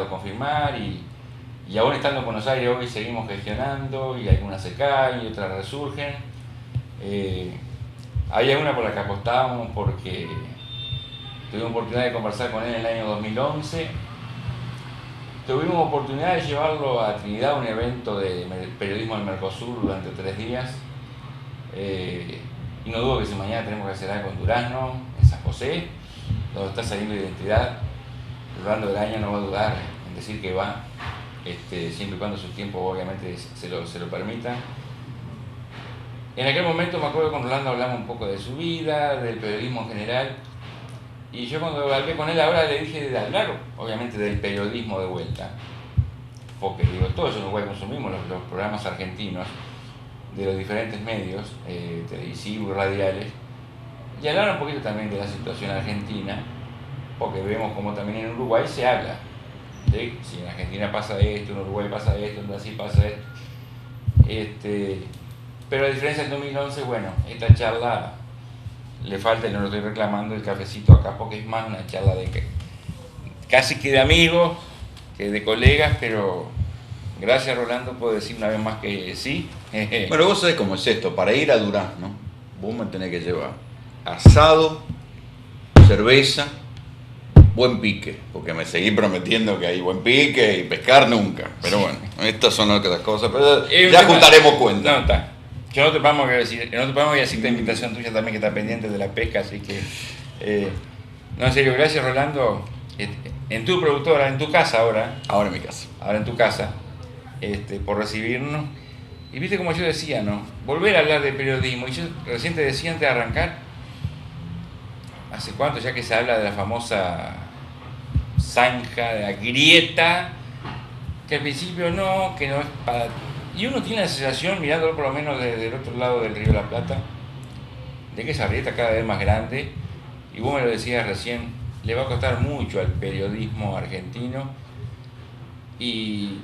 logrado confirmar y aún estando en Buenos Aires hoy seguimos gestionando y algunas se caen y otras resurgen. Hay alguna por la que apostábamos porque tuvimos oportunidad de conversar con él en el año 2011. Tuvimos oportunidad de llevarlo a Trinidad a un evento de periodismo del Mercosur durante 3 días. Y no dudo que si mañana tenemos que hacer algo en Durazno, en San José, donde está saliendo Identidad, Rolando Graña no va a dudar en decir que va, siempre y cuando su tiempo obviamente se lo permita. En aquel momento me acuerdo que con Rolando hablamos un poco de su vida, del periodismo en general, y yo cuando hablé con él ahora le dije de hablar, obviamente, del periodismo de vuelta, porque digo, todos en Uruguay consumimos los programas argentinos de los diferentes medios, televisivos y radiales, y hablar un poquito también de la situación argentina, porque vemos como también en Uruguay se habla, ¿sí? Si en Argentina pasa esto, en Uruguay pasa esto, en Brasil pasa esto. Pero a diferencia del 2011, bueno, esta charla le falta, y no lo estoy reclamando, el cafecito acá, porque es más una charla de que casi que de amigos, que de colegas, pero gracias Rolando, puedo decir una vez más que sí. Bueno, vos sabés cómo es esto, para ir a Durazno, vos me tenés que llevar asado, cerveza, buen pique, porque me seguí prometiendo que hay buen pique y pescar nunca, pero bueno, estas son otras cosas, pero ya juntaremos cuentas. No, está. Que no te podemos decir, esta invitación tuya también que está pendiente de la pesca, así que no, en serio, gracias Rolando, en tu productora, en tu casa ahora En mi casa, ahora en tu casa, por recibirnos. Y viste como yo decía, ¿no? Volver a hablar de periodismo. Y yo recién te decía antes de arrancar, ¿hace cuánto ya que se habla de la famosa zanja, de la grieta? Que al principio no, que no es para... Y uno tiene la sensación, mirándolo por lo menos desde el otro lado del río de la Plata, de que esa grieta cada vez más grande, y vos me lo decías recién, le va a costar mucho al periodismo argentino, y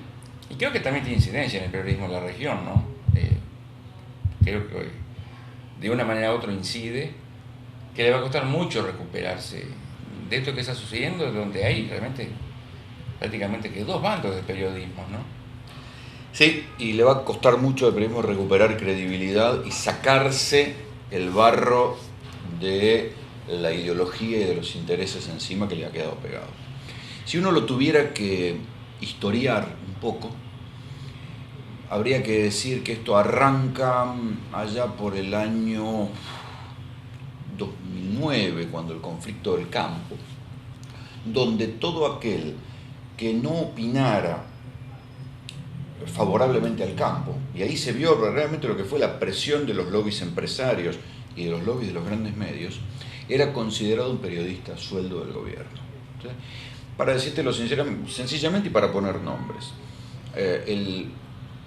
creo que también tiene incidencia en el periodismo de la región, ¿no? Creo que de una manera u otra incide, que le va a costar mucho recuperarse de esto que está sucediendo, donde hay realmente prácticamente que 2 bandos de periodismo, ¿no? sí, y le va a costar mucho al periodismo recuperar credibilidad y sacarse el barro de la ideología y de los intereses encima que le ha quedado pegado. Si uno lo tuviera que historiar un poco, habría que decir que esto arranca allá por el año 2009, cuando el conflicto del campo, donde todo aquel que no opinara favorablemente al campo, y ahí se vio realmente lo que fue la presión de los lobbies empresarios y de los lobbies de los grandes medios, era considerado un periodista a sueldo del gobierno. ¿Sí? Para decírtelo sencillamente y para poner nombres,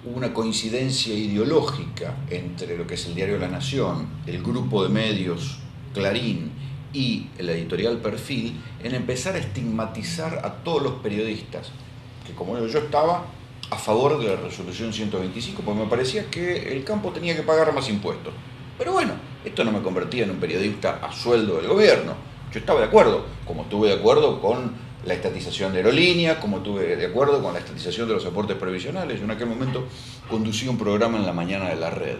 hubo una coincidencia ideológica entre lo que es el diario La Nación, el grupo de medios Clarín y la editorial Perfil, en empezar a estigmatizar a todos los periodistas, que como yo estaba a favor de la resolución 125, porque me parecía que el campo tenía que pagar más impuestos. Pero bueno, esto no me convertía en un periodista a sueldo del gobierno. Yo estaba de acuerdo, como estuve de acuerdo con la estatización de aerolíneas, como estuve de acuerdo con la estatización de los aportes previsionales. Yo en aquel momento conducía un programa en la mañana de la red.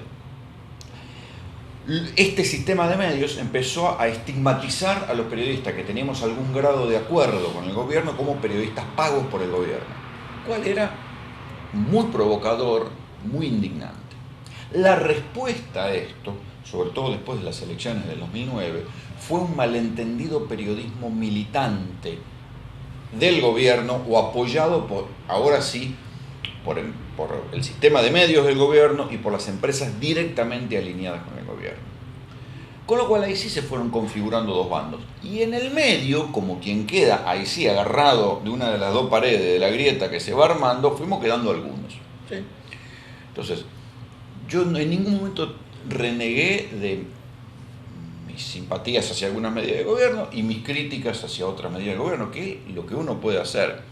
Este sistema de medios empezó a estigmatizar a los periodistas que teníamos algún grado de acuerdo con el gobierno como periodistas pagos por el gobierno, cual era muy provocador, muy indignante. La respuesta a esto, sobre todo después de las elecciones del 2009, fue un malentendido periodismo militante del gobierno o apoyado por, ahora sí, por el sistema de medios del gobierno y por las empresas directamente alineadas con el gobierno. Con lo cual ahí sí se fueron configurando 2 bandos. Y en el medio, como quien queda ahí sí agarrado de una de las 2 paredes de la grieta que se va armando, fuimos quedando algunos. ¿Sí? Entonces, yo en ningún momento renegué de mis simpatías hacia algunas medidas de gobierno y mis críticas hacia otras medidas de gobierno, que es lo que uno puede hacer.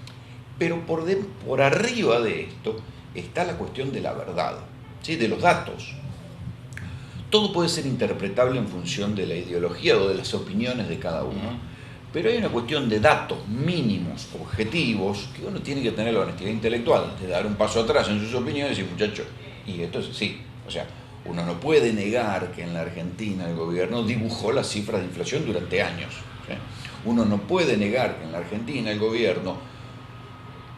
Pero por arriba de esto está la cuestión de la verdad, ¿sí? De los datos. Todo puede ser interpretable en función de la ideología o de las opiniones de cada uno, Pero hay una cuestión de datos mínimos, objetivos, que uno tiene que tener la honestidad intelectual, de dar un paso atrás en sus opiniones y decir, muchacho, y esto es así. O sea, uno no puede negar que en la Argentina el gobierno dibujó las cifras de inflación durante años. ¿Sí? Uno no puede negar que en la Argentina el gobierno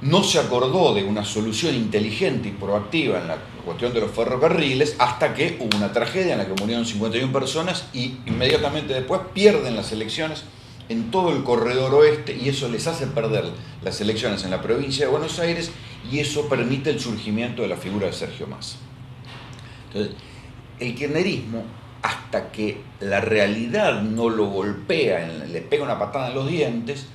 no se acordó de una solución inteligente y proactiva en la cuestión de los ferrocarriles hasta que hubo una tragedia en la que murieron 51 personas y inmediatamente después pierden las elecciones en todo el corredor oeste y eso les hace perder las elecciones en la provincia de Buenos Aires y eso permite el surgimiento de la figura de Sergio Massa. Entonces, el kirchnerismo, hasta que la realidad no lo golpea, le pega una patada en los dientes,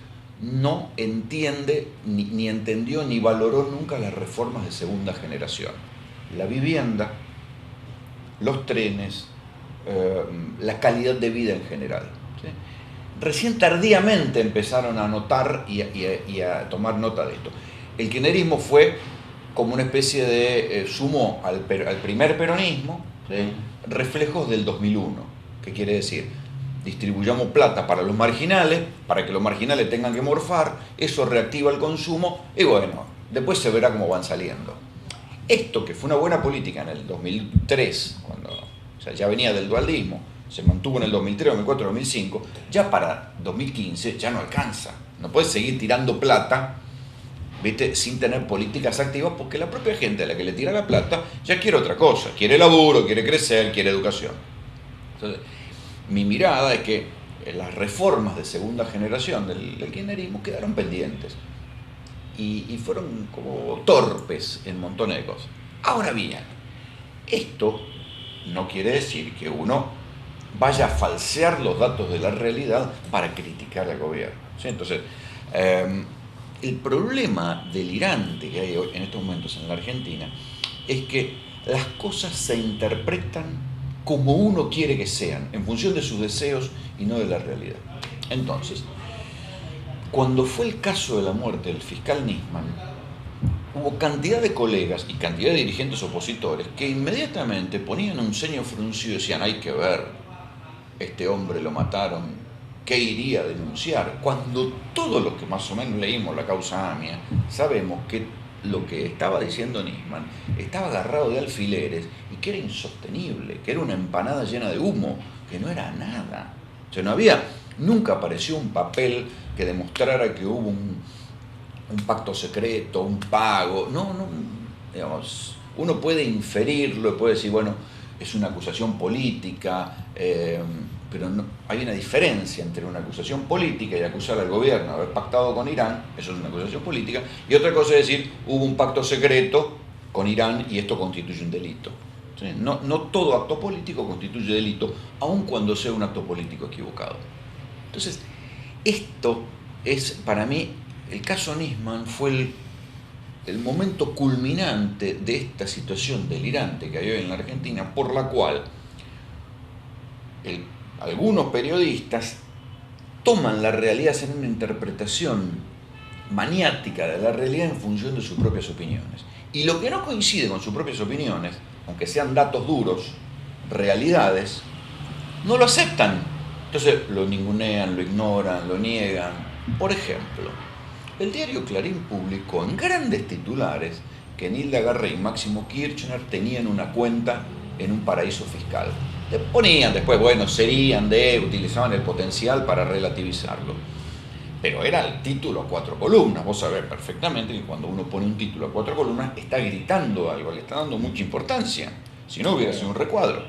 no entiende, ni entendió, ni valoró nunca las reformas de segunda generación. La vivienda, los trenes, la calidad de vida en general. ¿Sí? Recién tardíamente empezaron a notar y a tomar nota de esto. El kirchnerismo fue como una especie de sumó al primer peronismo, ¿sí? Reflejos del 2001. ¿Qué quiere decir? Distribuyamos plata para los marginales, para que los marginales tengan que morfar, eso reactiva el consumo y bueno, después se verá cómo van saliendo. Esto que fue una buena política en el 2003, cuando ya venía del dualdismo, se mantuvo en el 2003, 2004, 2005, ya para 2015 ya no alcanza. No puedes seguir tirando plata, ¿viste? Sin tener políticas activas, porque la propia gente a la que le tira la plata ya quiere otra cosa, quiere laburo, quiere crecer, quiere educación. Entonces, mi mirada es que las reformas de segunda generación del kirchnerismo quedaron pendientes y fueron como torpes en montones de cosas. Ahora bien, esto no quiere decir que uno vaya a falsear los datos de la realidad para criticar al gobierno. ¿Sí? Entonces, el problema delirante que hay en estos momentos en la Argentina es que las cosas se interpretan como uno quiere que sean, en función de sus deseos y no de la realidad. Entonces, cuando fue el caso de la muerte del fiscal Nisman, hubo cantidad de colegas y cantidad de dirigentes opositores que inmediatamente ponían un ceño fruncido y decían, hay que ver, este hombre lo mataron, ¿qué iría a denunciar? Cuando todos los que más o menos leímos la causa AMIA sabemos que lo que estaba diciendo Nisman estaba agarrado de alfileres y que era insostenible, que era una empanada llena de humo, que no era nada. O sea, nunca apareció un papel que demostrara que hubo un pacto secreto, un pago. No, digamos, uno puede inferirlo, puede decir, bueno, es una acusación política, pero no, hay una diferencia entre una acusación política y acusar al gobierno de haber pactado con Irán, eso es una acusación política, y otra cosa es decir, hubo un pacto secreto con Irán y esto constituye un delito. ¿Sí? No todo acto político constituye delito, aun cuando sea un acto político equivocado. Entonces, esto es, para mí, el caso Nisman fue el momento culminante de esta situación delirante que hay hoy en la Argentina, por la cual algunos periodistas toman la realidad, hacen una interpretación maniática de la realidad en función de sus propias opiniones. Y lo que no coincide con sus propias opiniones, aunque sean datos duros, realidades, no lo aceptan. Entonces lo ningunean, lo ignoran, lo niegan. Por ejemplo, el diario Clarín publicó en grandes titulares que Nilda Garré y Máximo Kirchner tenían una cuenta en un paraíso fiscal. Le ponían después, bueno, serían utilizaban el potencial para relativizarlo. Pero era el título a 4 columnas. Vos sabés perfectamente que cuando uno pone un título a 4 columnas está gritando algo, le está dando mucha importancia. Si no hubiera sido un recuadro.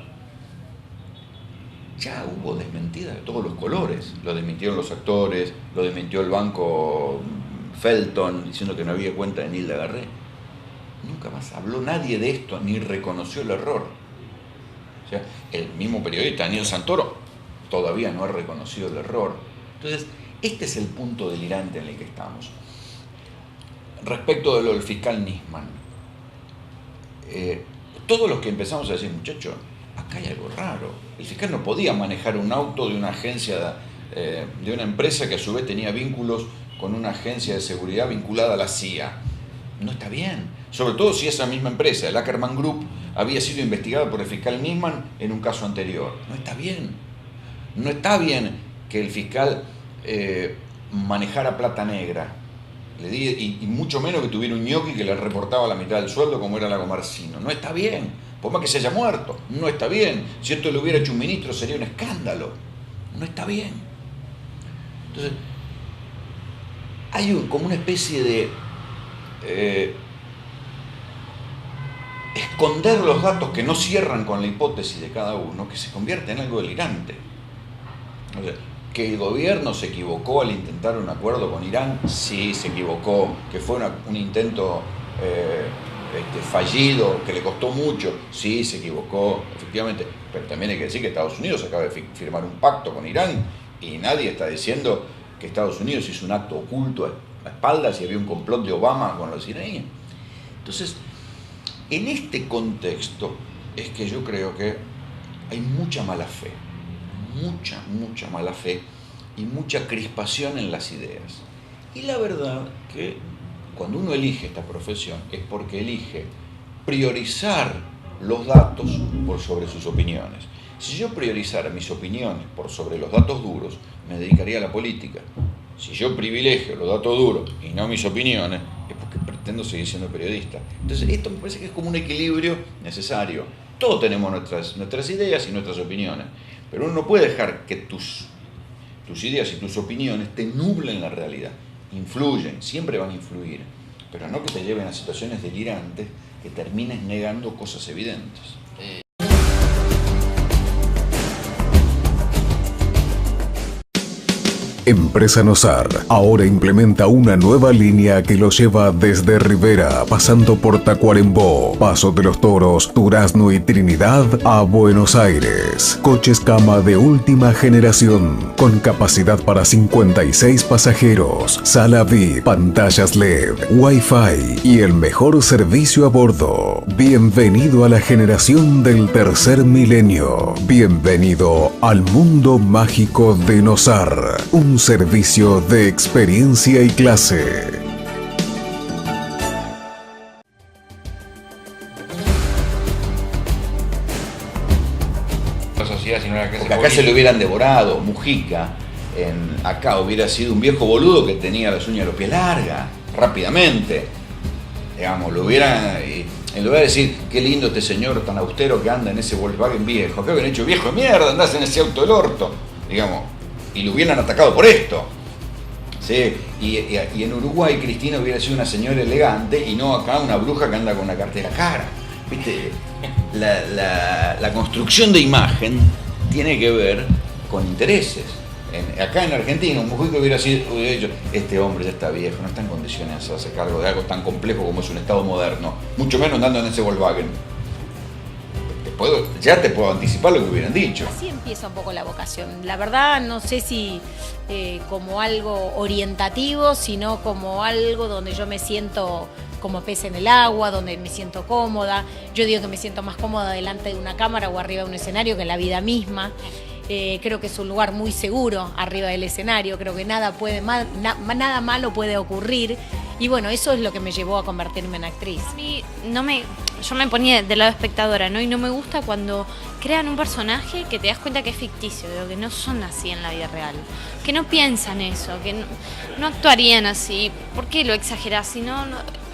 Ya hubo desmentidas de todos los colores. Lo desmintieron los actores, lo desmintió el banco Felton diciendo que no había cuenta de Nilda Garré. Nunca más habló nadie de esto, ni reconoció el error. O sea, el mismo periodista Daniel Santoro todavía no ha reconocido el error. Entonces, este es el punto delirante en el que estamos. Respecto de lo del fiscal Nisman, todos los que empezamos a decir, muchachos, acá hay algo raro. El fiscal no podía manejar un auto de una agencia, de una empresa que a su vez tenía vínculos con una agencia de seguridad vinculada a la CIA. No está bien. Sobre todo si esa misma empresa, el Ackerman Group, había sido investigada por el fiscal Nisman en un caso anterior. No está bien. No está bien que el fiscal manejara plata negra. Y mucho menos que tuviera un ñoqui que le reportaba la mitad del sueldo como era Lago Marcino. No está bien, por más que se haya muerto, no está bien. Si esto lo hubiera hecho un ministro sería un escándalo. No está bien. Entonces, hay como una especie de esconder los datos que no cierran con la hipótesis de cada uno, que se convierte en algo delirante. O sea, que el gobierno se equivocó al intentar un acuerdo con Irán, sí, se equivocó, que fue un intento fallido, que le costó mucho, sí, se equivocó, efectivamente, pero también hay que decir que Estados Unidos acaba de firmar un pacto con Irán y nadie está diciendo que Estados Unidos hizo un acto oculto a espaldas y había un complot de Obama con los iraníes. Entonces, en este contexto es que yo creo que hay mucha mala fe, mucha mala fe y mucha crispación en las ideas. Y la verdad que cuando uno elige esta profesión es porque elige priorizar los datos por sobre sus opiniones. Si yo priorizara mis opiniones por sobre los datos duros, me dedicaría a la política. Si yo privilegio los datos duros y no mis opiniones, es porque pretendo seguir siendo periodista. Entonces esto me parece que es como un equilibrio necesario. Todos tenemos nuestras ideas y nuestras opiniones, pero uno no puede dejar que tus ideas y tus opiniones te nublen la realidad. Influyen, siempre van a influir, pero no que te lleven a situaciones delirantes que termines negando cosas evidentes. Empresa Nosar ahora implementa una nueva línea que lo lleva desde Rivera, pasando por Tacuarembó, Paso de los Toros, Durazno y Trinidad a Buenos Aires. Coches cama de última generación, con capacidad para 56 pasajeros, sala VIP, pantallas LED, Wi-Fi y el mejor servicio a bordo. Bienvenido a la generación del tercer milenio. Bienvenido al mundo mágico de Nosar. Un servicio de experiencia y clase. La sociedad, sino la clase Porque acá política. se lo hubieran devorado. Mujica, acá hubiera sido un viejo boludo que tenía las uñas de los pies largas, rápidamente. Digamos, lo hubieran, en lugar de decir, qué lindo este señor tan austero que anda en ese Volkswagen viejo, acá hubieran dicho, viejo de mierda, andás en ese auto del orto, digamos. Y lo hubieran atacado por esto. ¿Sí? Y en Uruguay Cristina hubiera sido una señora elegante y no acá una bruja que anda con una cartera cara. ¿Viste? La construcción de imagen tiene que ver con intereses. Acá en Argentina un Mujica hubiera dicho, este hombre ya está viejo, no está en condiciones de hacerse cargo de algo tan complejo como es un Estado moderno, mucho menos andando en ese Volkswagen. Ya te puedo anticipar lo que hubieran dicho. Así empieza un poco la vocación. La verdad no sé si como algo orientativo, sino como algo donde yo me siento como pez en el agua, donde me siento cómoda. Yo digo que me siento más cómoda delante de una cámara o arriba de un escenario que en la vida misma. Creo que es un lugar muy seguro arriba del escenario, creo que nada malo puede ocurrir. Y bueno, eso es lo que me llevó a convertirme en actriz. A mí yo me ponía del lado espectadora, ¿no? Y no me gusta cuando crean un personaje que te das cuenta que es ficticio, que no son así en la vida real, que no piensan eso, que no actuarían así. ¿Por qué lo exagerás? Si no,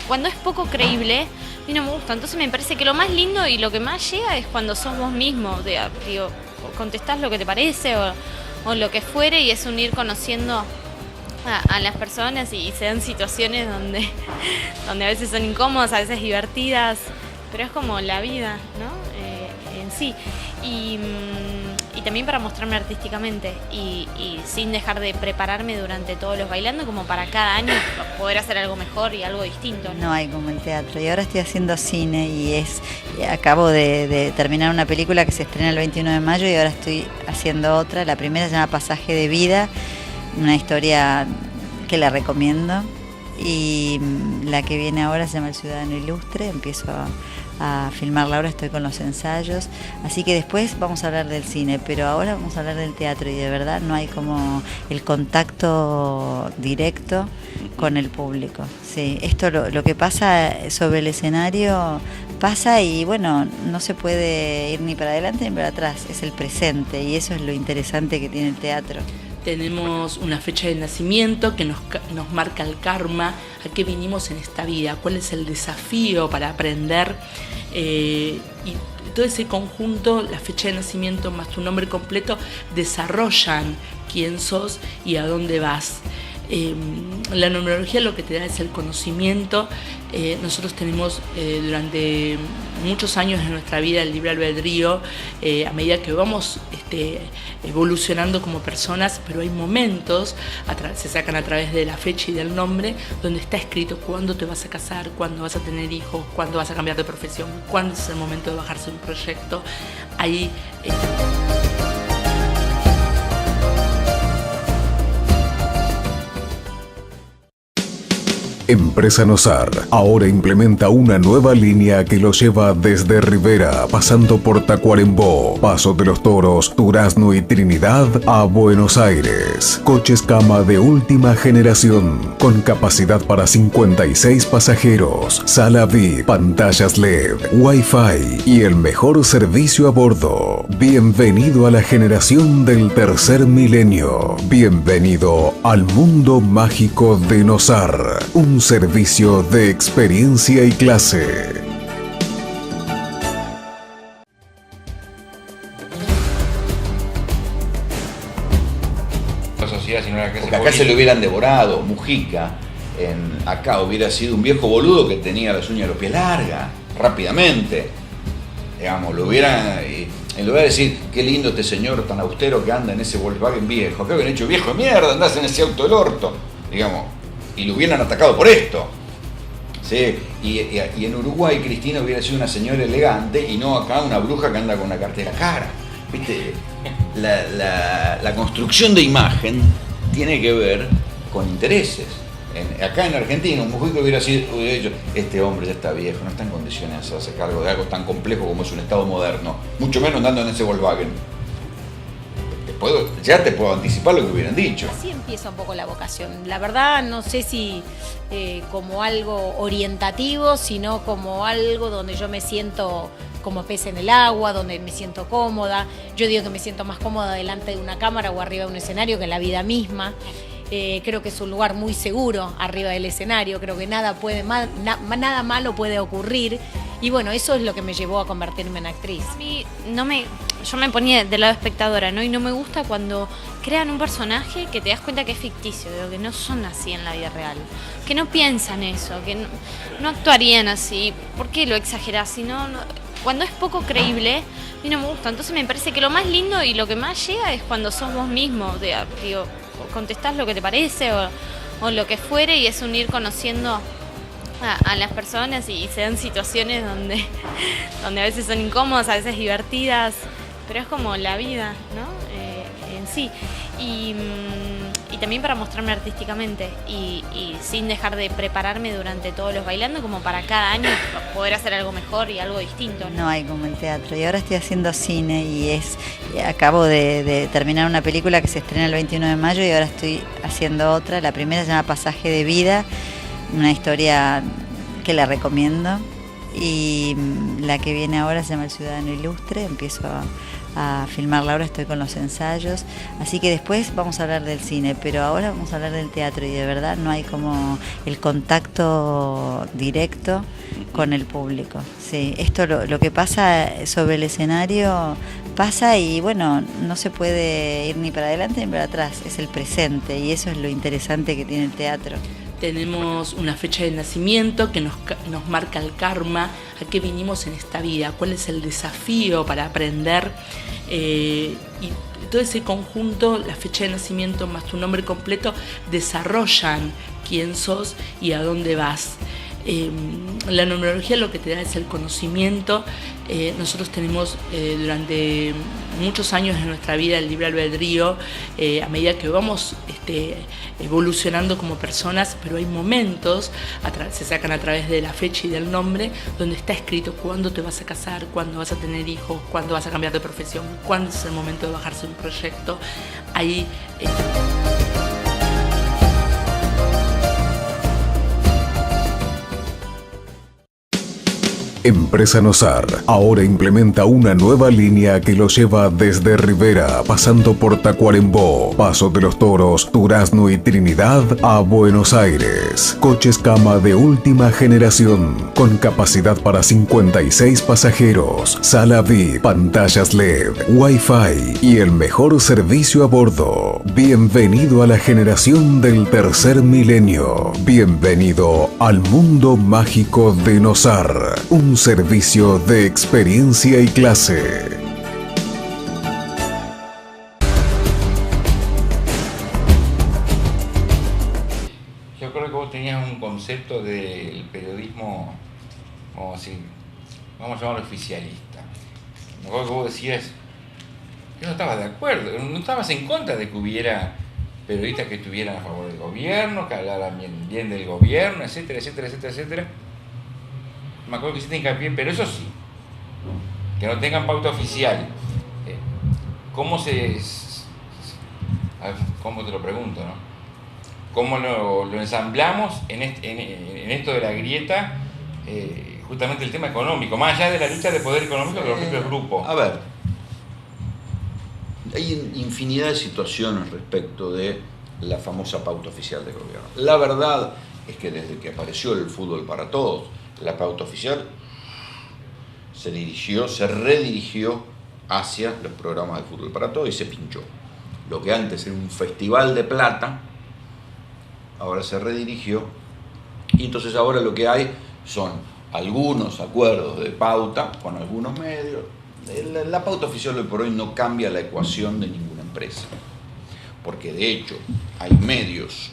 cuando es poco creíble, a mí no me gusta. Entonces me parece que lo más lindo y lo que más llega es cuando sos vos mismo, digo, contestás lo que te parece o lo que fuere, y es un ir conociendo a las personas y se dan situaciones donde a veces son incómodas, a veces divertidas, pero es como la vida, ¿no? En sí. Y también para mostrarme artísticamente y sin dejar de prepararme durante todos los bailando, como para cada año poder hacer algo mejor y algo distinto, ¿no? No hay como el teatro. Y ahora estoy haciendo cine y acabo de terminar una película que se estrena el 21 de mayo y ahora estoy haciendo otra. La primera se llama Pasaje de Vida, una historia que la recomiendo. Y la que viene ahora se llama El Ciudadano Ilustre. Empiezo a filmarla ahora, estoy con los ensayos, así que después vamos a hablar del cine, pero ahora vamos a hablar del teatro, y de verdad no hay como el contacto directo con el público. Sí, esto lo que pasa sobre el escenario pasa, y bueno, no se puede ir ni para adelante ni para atrás, es el presente, y eso es lo interesante que tiene el teatro. Tenemos una fecha de nacimiento que nos marca el karma, a qué vinimos en esta vida, cuál es el desafío para aprender. Y todo ese conjunto, la fecha de nacimiento más tu nombre completo, desarrollan quién sos y a dónde vas. La numerología lo que te da es el conocimiento. Nosotros tenemos durante muchos años de nuestra vida el libre albedrío, a medida que vamos evolucionando como personas, pero hay momentos, se sacan a través de la fecha y del nombre, donde está escrito cuándo te vas a casar, cuándo vas a tener hijos, cuándo vas a cambiar de profesión, cuándo es el momento de bajarse un proyecto. Ahí Empresa Nosar ahora implementa una nueva línea que lo lleva desde Rivera, pasando por Tacuarembó, Paso de los Toros, Durazno y Trinidad a Buenos Aires. Coches cama de última generación, con capacidad para 56 pasajeros, sala VIP, pantallas LED, Wi-Fi y el mejor servicio a bordo. Bienvenido a la generación del tercer milenio. Bienvenido al mundo mágico de Nosar. Un servicio de experiencia y clase. La sociedad, sino la clase Porque acá política. se lo hubieran devorado. Mujica, acá hubiera sido un viejo boludo que tenía las uñas de los pies largas, rápidamente. Digamos, lo hubieran, en lugar de decir, qué lindo este señor tan austero que anda en ese Volkswagen viejo, acá hubieran hecho viejo de mierda, andás en ese auto del orto, digamos. Y lo hubieran atacado por esto. ¿Sí? Y en Uruguay Cristina hubiera sido una señora elegante y no acá una bruja que anda con una cartera cara. ¿Viste? La construcción de imagen tiene que ver con intereses. Acá en Argentina un Mujica hubiera dicho, este hombre ya está viejo, no está en condiciones de hacerse cargo de algo tan complejo como es un Estado moderno, mucho menos andando en ese Volkswagen. Ya te puedo anticipar lo que hubieran dicho. Así empieza un poco la vocación. La verdad no sé si como algo orientativo, sino como algo donde yo me siento como pez en el agua, donde me siento cómoda. Yo digo que me siento más cómoda delante de una cámara o arriba de un escenario que en la vida misma. Creo que es un lugar muy seguro arriba del escenario, creo que nada malo puede ocurrir. Y bueno, eso es lo que me llevó a convertirme en actriz. A mí yo me ponía del lado espectadora, ¿no? Y no me gusta cuando crean un personaje que te das cuenta que es ficticio, digo, que no son así en la vida real, que no piensan eso, que no actuarían así. ¿Por qué lo exagerás? Cuando es poco creíble, a mí no me gusta. Entonces me parece que lo más lindo y lo que más llega es cuando sos vos mismo. Digo, contestás lo que te parece o lo que fuere, y es un ir conociendo a las personas, y se dan situaciones donde a veces son incómodas, a veces divertidas, pero es como la vida, ¿no? En sí. Y también para mostrarme artísticamente y sin dejar de prepararme durante todos los bailando, como para cada año poder hacer algo mejor y algo distinto. No hay como el teatro. Y ahora estoy haciendo cine y acabo de terminar una película que se estrena el 21 de mayo y ahora estoy haciendo otra. La primera se llama Pasaje de Vida, una historia que la recomiendo. Y la que viene ahora se llama El Ciudadano Ilustre. Empiezo a filmarla ahora, estoy con los ensayos, así que después vamos a hablar del cine, pero ahora vamos a hablar del teatro, y de verdad no hay como el contacto directo con el público. Sí, esto lo que pasa sobre el escenario pasa, y bueno, no se puede ir ni para adelante ni para atrás, es el presente, y eso es lo interesante que tiene el teatro. Tenemos una fecha de nacimiento que nos marca el karma, a qué vinimos en esta vida, cuál es el desafío para aprender. Y todo ese conjunto, la fecha de nacimiento más tu nombre completo, desarrollan quién sos y a dónde vas. La numerología lo que te da es el conocimiento. Nosotros tenemos durante muchos años de nuestra vida el libre albedrío, a medida que vamos evolucionando como personas, pero hay momentos, se sacan a través de la fecha y del nombre, donde está escrito cuándo te vas a casar, cuándo vas a tener hijos, cuándo vas a cambiar de profesión, cuándo es el momento de bajarse un proyecto. Ahí Empresa Nosar ahora implementa una nueva línea que lo lleva desde Rivera, pasando por Tacuarembó, Paso de los Toros, Durazno y Trinidad a Buenos Aires. Coches cama de última generación, con capacidad para 56 pasajeros, sala VIP, pantallas LED, Wi-Fi y el mejor servicio a bordo. Bienvenido a la generación del tercer milenio. Bienvenido al mundo mágico de Nosar. Un servicio de experiencia y clase. Yo creo que vos tenías un concepto del periodismo, vamos a llamarlo oficialista. Me acuerdo que vos decías que no estabas de acuerdo, no estabas en contra de que hubiera periodistas que estuvieran a favor del gobierno, que hablaran bien del gobierno, etcétera, etcétera, etcétera, etcétera. Me acuerdo que hiciste hincapié, pero eso sí, que no tengan pauta oficial. ¿Cómo te lo pregunto, no? ¿Cómo lo ensamblamos en esto de la grieta, justamente el tema económico, más allá de la lucha de poder económico de los propios grupos? A ver, hay infinidad de situaciones respecto de la famosa pauta oficial del gobierno. La verdad es que desde que apareció el fútbol para todos, la pauta oficial se redirigió hacia los programas de fútbol para todos y se pinchó. Lo que antes era un festival de plata, ahora se redirigió, y entonces ahora lo que hay son algunos acuerdos de pauta con algunos medios. La pauta oficial hoy por hoy no cambia la ecuación de ninguna empresa, porque de hecho hay medios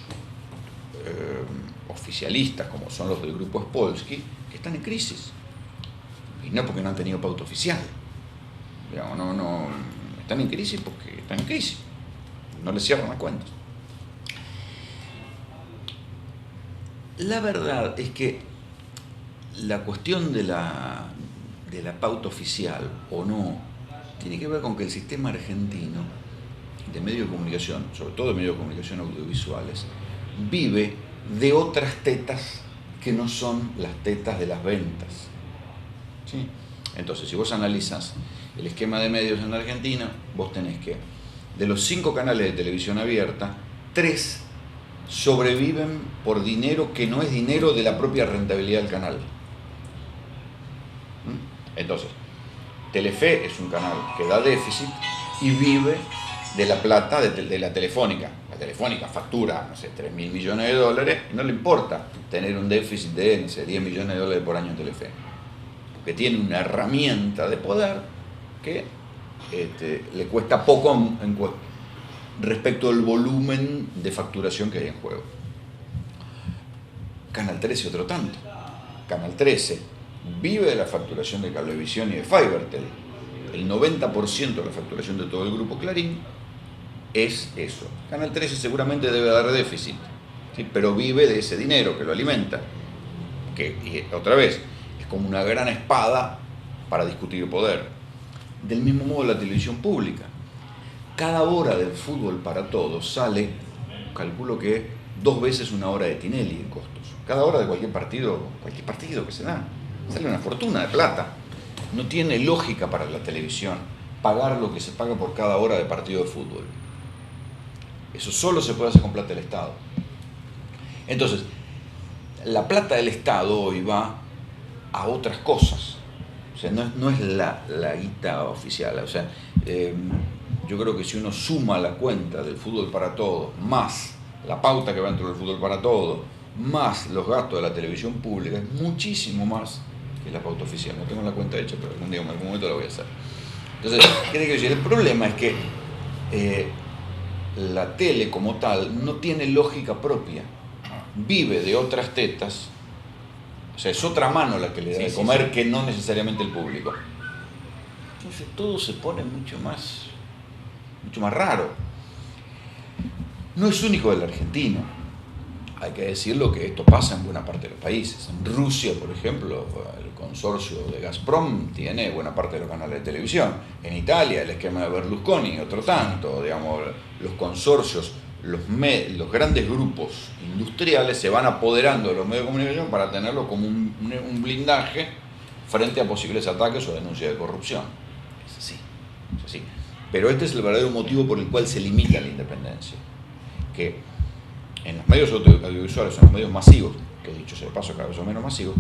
oficialistas, como son los del grupo Spolsky, que están en crisis, y no porque no han tenido pauta oficial. Digamos, no están en crisis porque están en crisis, no les cierran las cuentas. La verdad es que la cuestión de la pauta oficial o no tiene que ver con que el sistema argentino de medios de comunicación, sobre todo de medios de comunicación audiovisuales, vive de otras tetas que no son las tetas de las ventas. ¿Sí? Entonces, si vos analizas el esquema de medios en la Argentina, vos tenés que, de los 5 canales de televisión abierta, 3 sobreviven por dinero que no es dinero de la propia rentabilidad del canal. Entonces, Telefe es un canal que da déficit y vive de la plata de la Telefónica. La Telefónica factura, no sé, 3.000 millones de dólares y no le importa tener un déficit de, no sé, 10 millones de dólares por año en Telefe. Porque tiene una herramienta de poder que le cuesta poco respecto al volumen de facturación que hay en juego. Canal 13 otro tanto. Canal 13 vive de la facturación de Cablevisión y de Fibertel. El 90% de la facturación de todo el grupo Clarín es eso. Canal 13 seguramente debe dar déficit, ¿sí? Pero vive de ese dinero que lo alimenta. Y otra vez, es como una gran espada para discutir poder. Del mismo modo la televisión pública. Cada hora del fútbol para todos sale, calculo que 2 veces una hora de Tinelli en costos. Cada hora de cualquier partido que se da, sale una fortuna de plata. No tiene lógica para la televisión pagar lo que se paga por cada hora de partido de fútbol. Eso solo se puede hacer con plata del Estado. Entonces, la plata del Estado hoy va a otras cosas. O sea, no es la guita oficial. O sea, yo creo que si uno suma la cuenta del fútbol para todos, más la pauta que va dentro del fútbol para todos, más los gastos de la televisión pública, es muchísimo más que la pauta oficial. No tengo la cuenta hecha, pero algún día, en algún momento la voy a hacer. Entonces, ¿qué te quiero decir? El problema es que la tele como tal no tiene lógica propia. Vive de otras tetas. O sea, es otra mano la que le da de comer que no necesariamente el público. Entonces todo se pone mucho más raro. No es único del argentino. Hay que decirlo que esto pasa en buena parte de los países. En Rusia, por ejemplo, el consorcio de Gazprom tiene buena parte de los canales de televisión. En Italia, el esquema de Berlusconi, otro tanto. Digamos, los consorcios, los grandes grupos industriales se van apoderando de los medios de comunicación para tenerlo como un blindaje frente a posibles ataques o denuncias de corrupción. Es así, es así. Pero este es el verdadero motivo por el cual se limita la independencia. Que en los medios audiovisuales, en los medios masivos, que dicho sea de paso cada vez son menos masivos,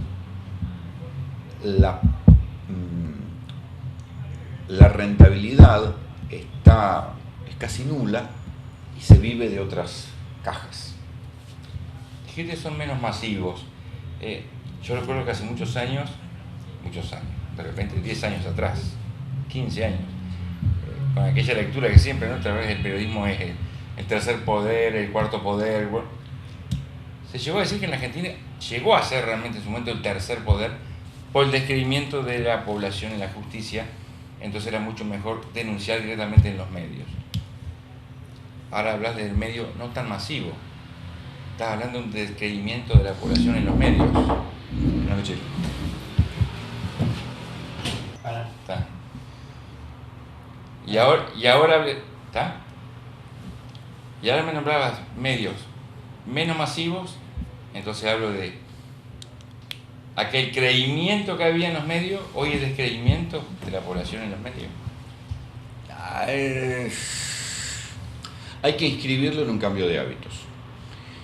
la rentabilidad es casi nula y se vive de otras cajas. Dijiste son menos masivos. Yo recuerdo que hace muchos años, de repente 10 años atrás, 15 años, con aquella lectura que siempre, ¿no?, a través del periodismo es el tercer poder, el cuarto poder, bueno, se llegó a decir que en la Argentina llegó a ser realmente en su momento el tercer poder por el descreimiento de la población en la justicia, entonces era mucho mejor denunciar directamente en los medios. Ahora hablas del medio no tan masivo, estás hablando de un descreimiento de la población en los medios. Buenas noches. Está. Y ahora ¿está? Y ahora me nombrabas medios menos masivos, entonces hablo de aquel creimiento que había en los medios, hoy el descreimiento de la población en los medios. Hay que inscribirlo en un cambio de hábitos.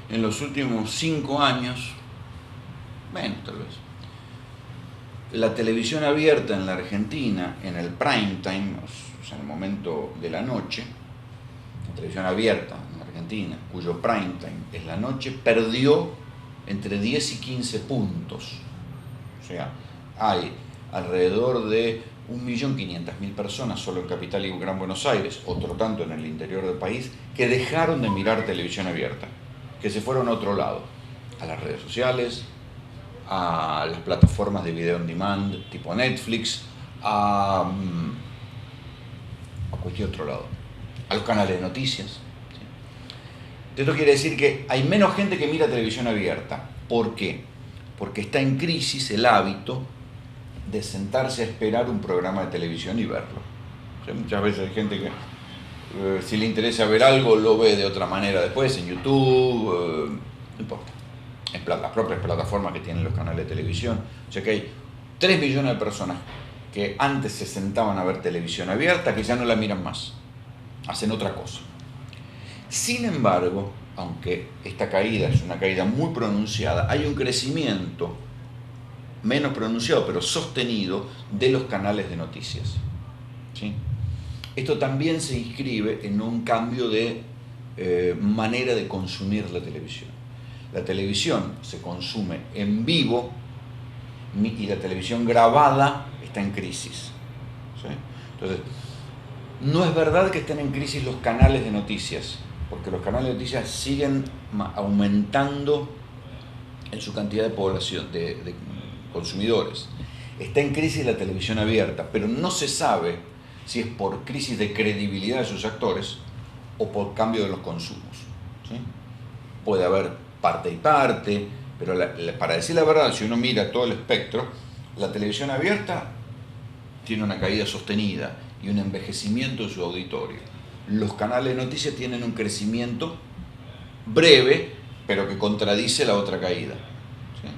En los últimos 5 años, menos tal vez, la televisión abierta en la Argentina, en el prime time, o sea, en el momento de la noche, la televisión abierta en la Argentina, cuyo prime time es la noche, perdió entre 10 y 15 puntos. O sea, hay alrededor de 1.500.000 personas solo en Capital y Gran Buenos Aires, otro tanto en el interior del país, que dejaron de mirar televisión abierta, que se fueron a otro lado, a las redes sociales, a las plataformas de video on demand tipo Netflix, a cualquier otro lado, a los canales de noticias. ¿Sí? Esto quiere decir que hay menos gente que mira televisión abierta. ¿Por qué? Porque está en crisis el hábito de sentarse a esperar un programa de televisión y verlo. O sea, muchas veces hay gente que si le interesa ver algo lo ve de otra manera después, en YouTube, no importa, en las propias plataformas que tienen los canales de televisión. O sea que hay 3 millones de personas que antes se sentaban a ver televisión abierta que ya no la miran más, hacen otra cosa. Sin embargo, aunque esta caída es una caída muy pronunciada, hay un crecimiento menos pronunciado pero sostenido de los canales de noticias. ¿Sí? Esto también se inscribe en un cambio de manera de consumir la televisión. La televisión se consume en vivo y la televisión grabada está en crisis. ¿Sí? Entonces, no es verdad que estén en crisis los canales de noticias, porque los canales de noticias siguen aumentando en su cantidad de población, de consumidores. Está en crisis la televisión abierta, pero no se sabe si es por crisis de credibilidad de sus actores o por cambio de los consumos. ¿Sí? Puede haber parte y parte, pero para decir la verdad, si uno mira todo el espectro, la televisión abierta tiene una caída sostenida y un envejecimiento de su auditorio. Los canales de noticias tienen un crecimiento breve, pero que contradice la otra caída. ¿Sí?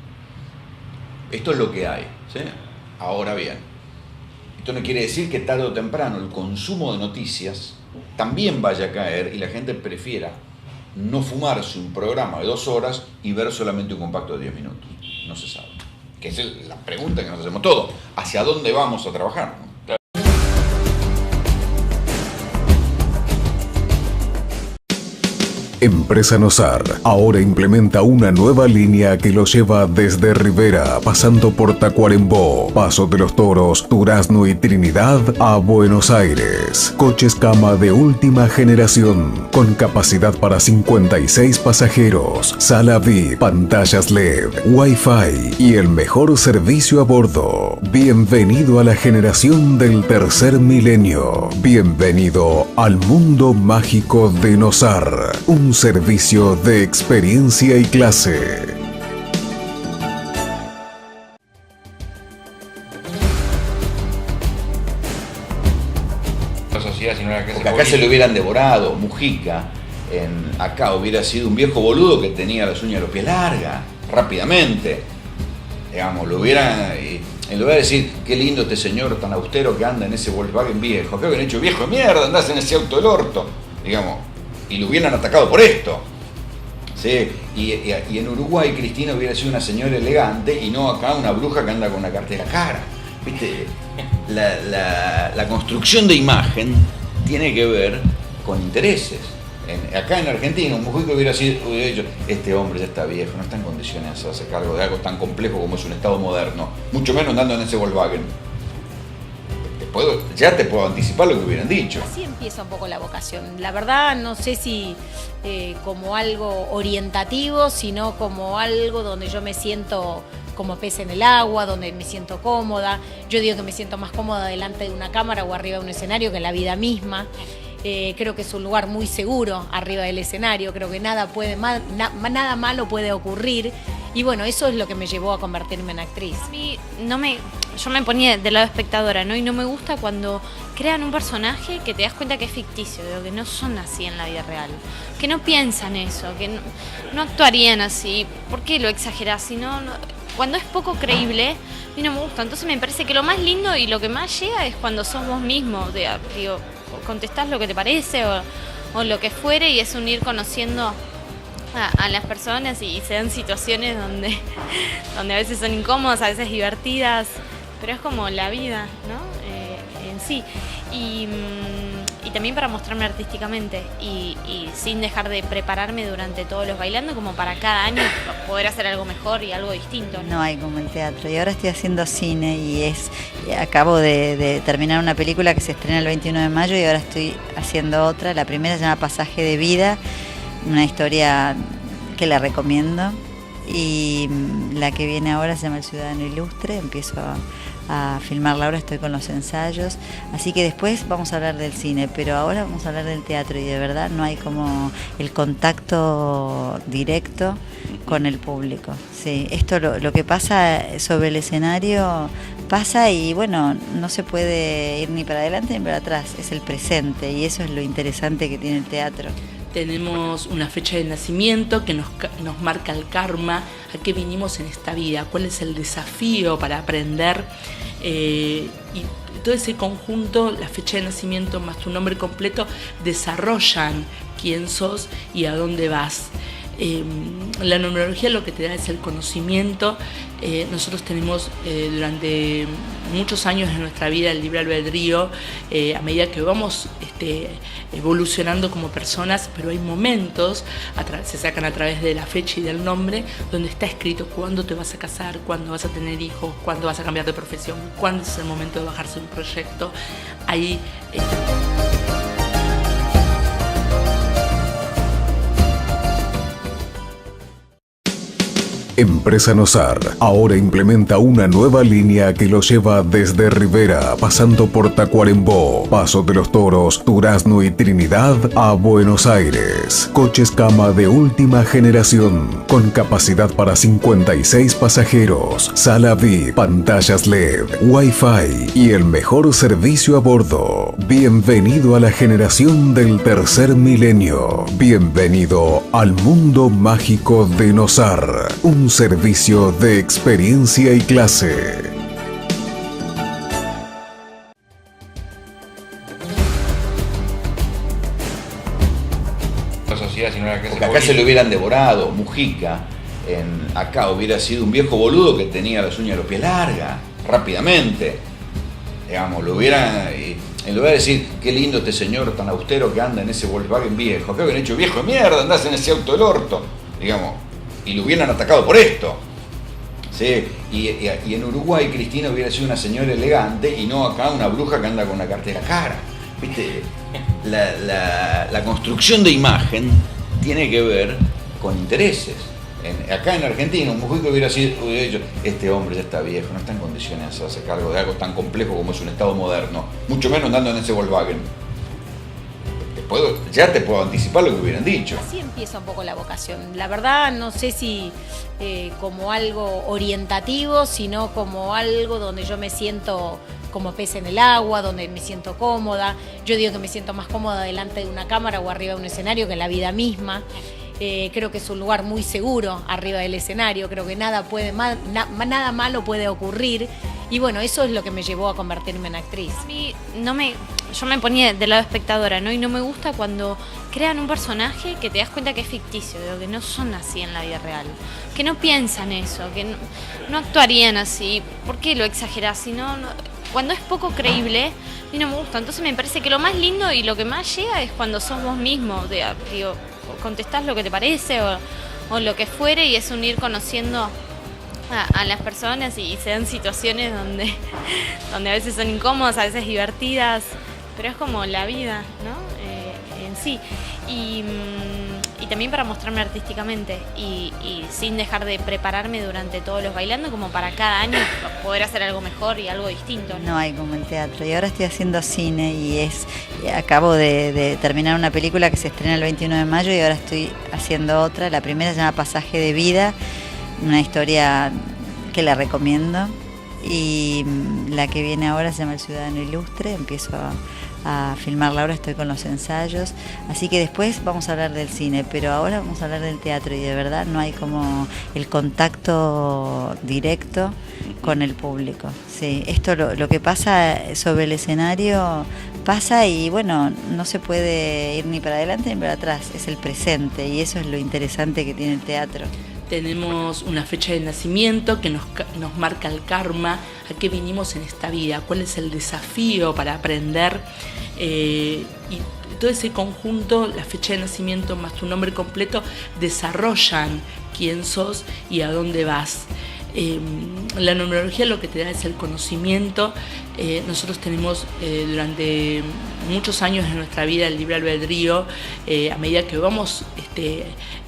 Esto es lo que hay. ¿Sí? Ahora bien, esto no quiere decir que tarde o temprano el consumo de noticias también vaya a caer y la gente prefiera no fumarse un programa de 2 horas y ver solamente un compacto de 10 minutos. No se sabe. Que es la pregunta que nos hacemos todos. ¿Hacia dónde vamos a trabajar? ¿No? Empresa Nosar ahora implementa una nueva línea que lo lleva desde Rivera, pasando por Tacuarembó, Paso de los Toros, Durazno y Trinidad a Buenos Aires. Coches cama de última generación, con capacidad para 56 pasajeros, sala VIP, pantallas LED, Wi-Fi y el mejor servicio a bordo. Bienvenido a la generación del tercer milenio. Bienvenido al mundo mágico de Nosar. Un servicio de experiencia y clase. La sociedad, si no era porque acá se lo hubieran devorado. Mujica, acá hubiera sido un viejo boludo que tenía las uñas de los pies largas, rápidamente. Digamos, lo hubieran. En lugar de decir, qué lindo este señor tan austero que anda en ese Volkswagen viejo, ¿qué habían hecho? Viejo de mierda, andás en ese auto del orto, digamos, y lo hubieran atacado por esto. ¿Sí? Y en Uruguay Cristina hubiera sido una señora elegante y no acá una bruja que anda con una cartera cara. ¿Viste? La construcción de imagen tiene que ver con intereses. Acá en Argentina, un Mujica hubiera dicho, este hombre ya está viejo, no está en condiciones de hacerse cargo de algo tan complejo como es un Estado moderno, mucho menos andando en ese Volkswagen. Ya te puedo anticipar lo que hubieran dicho. Así empieza un poco la vocación. La verdad, no sé si como algo orientativo, sino como algo donde yo me siento como pez en el agua, donde me siento cómoda. Yo digo que me siento más cómoda delante de una cámara o arriba de un escenario que en la vida misma. Creo que es un lugar muy seguro arriba del escenario, creo que nada malo puede ocurrir y bueno, eso es lo que me llevó a convertirme en actriz. A mí yo me ponía del lado espectadora, ¿no? Y no me gusta cuando crean un personaje que te das cuenta que es ficticio, digo, que no son así en la vida real, que no piensan eso, que no actuarían así. ¿Por qué lo exagerás? Cuando es poco creíble, a mí no me gusta. Entonces me parece que lo más lindo y lo que más llega es cuando sos vos mismo, digo, contestás lo que te parece o lo que fuere, y es un ir conociendo a las personas y se dan situaciones donde a veces son incómodas, a veces divertidas, pero es como la vida, ¿no? En sí. Y también para mostrarme artísticamente y sin dejar de prepararme durante todos los bailando, como para cada año poder hacer algo mejor y algo distinto. No hay como el teatro. Y ahora estoy haciendo cine y acabo de terminar una película que se estrena el 21 de mayo y ahora estoy haciendo otra. La primera se llama Pasaje de Vida, una historia que la recomiendo. Y la que viene ahora se llama El Ciudadano Ilustre. Empiezo a filmarla ahora, estoy con los ensayos, así que después vamos a hablar del cine, pero ahora vamos a hablar del teatro y de verdad no hay como el contacto directo con el público. Sí, esto lo que pasa sobre el escenario pasa y bueno, no se puede ir ni para adelante ni para atrás, es el presente y eso es lo interesante que tiene el teatro. Tenemos una fecha de nacimiento que nos marca el karma, a qué vinimos en esta vida, cuál es el desafío para aprender, y todo ese conjunto, la fecha de nacimiento más tu nombre completo, desarrollan quién sos y a dónde vas. La numerología lo que te da es el conocimiento. Nosotros tenemos durante muchos años de nuestra vida el libre albedrío, a medida que vamos evolucionando como personas, pero hay momentos, se sacan a través de la fecha y del nombre, donde está escrito cuándo te vas a casar, cuándo vas a tener hijos, cuándo vas a cambiar de profesión, cuándo es el momento de bajarse un proyecto. Ahí Empresa Nosar ahora implementa una nueva línea que lo lleva desde Rivera, pasando por Tacuarembó, Paso de los Toros, Durazno y Trinidad a Buenos Aires. Coches cama de última generación, con capacidad para 56 pasajeros, sala VIP, pantallas LED, Wi-Fi y el mejor servicio a bordo. Bienvenido a la generación del tercer milenio. Bienvenido al mundo mágico de Nosar. Un servicio de experiencia y clase. La sociedad, sino la clase Porque acá política. se lo hubieran devorado. Mujica, acá hubiera sido un viejo boludo que tenía las uñas de los pies largas, rápidamente. Digamos, lo hubieran. En lugar de decir, qué lindo este señor tan austero que anda en ese Volkswagen viejo, ¿qué habían hecho? Viejo de mierda, andás en ese auto del orto, digamos, y lo hubieran atacado por esto. ¿Sí? Y en Uruguay Cristina hubiera sido una señora elegante y no acá una bruja que anda con una cartera cara. ¿Viste? La construcción de imagen tiene que ver con intereses. Acá en Argentina, un Mujica hubiera dicho, este hombre ya está viejo, no está en condiciones de hacerse cargo de algo tan complejo como es un Estado moderno, mucho menos andando en ese Volkswagen. Ya te puedo anticipar lo que hubieran dicho. Así empieza un poco la vocación. La verdad, no sé si como algo orientativo, sino como algo donde yo me siento como pez en el agua, donde me siento cómoda. Yo digo que me siento más cómoda delante de una cámara o arriba de un escenario que en la vida misma. Creo que es un lugar muy seguro arriba del escenario, creo que nada malo puede ocurrir Y bueno, eso es lo que me llevó a convertirme en actriz. A mí yo me ponía del lado espectadora, ¿no? Y no me gusta cuando crean un personaje que te das cuenta que es ficticio, que no son así en la vida real, que no piensan eso, que no actuarían así. ¿Por qué lo exagerás? Cuando es poco creíble, a mí no me gusta. Entonces me parece que lo más lindo y lo que más llega es cuando sos vos mismo. Digo, contestás lo que te parece o lo que fuere, y es un ir conociendo a las personas, y se dan situaciones donde a veces son incómodas, a veces divertidas, pero es como la vida, ¿no? En sí. Y también para mostrarme artísticamente y sin dejar de prepararme durante todos los bailando, como para cada año poder hacer algo mejor y algo distinto, ¿no? No hay como el teatro. Y ahora estoy haciendo cine y acabo de terminar una película que se estrena el 21 de mayo y ahora estoy haciendo otra. La primera se llama Pasaje de Vida, una historia que la recomiendo. Y la que viene ahora se llama El Ciudadano Ilustre. Empiezo a filmarla ahora, estoy con los ensayos, así que después vamos a hablar del cine, pero ahora vamos a hablar del teatro, y de verdad no hay como el contacto directo con el público. Sí, esto lo que pasa sobre el escenario pasa, y bueno, no se puede ir ni para adelante ni para atrás, es el presente, y eso es lo interesante que tiene el teatro. Tenemos una fecha de nacimiento que nos marca el karma, a qué vinimos en esta vida, cuál es el desafío para aprender, y todo ese conjunto, la fecha de nacimiento más tu nombre completo, desarrollan quién sos y a dónde vas. La numerología lo que te da es el conocimiento. Nosotros tenemos durante muchos años de nuestra vida el libre albedrío, a medida que vamos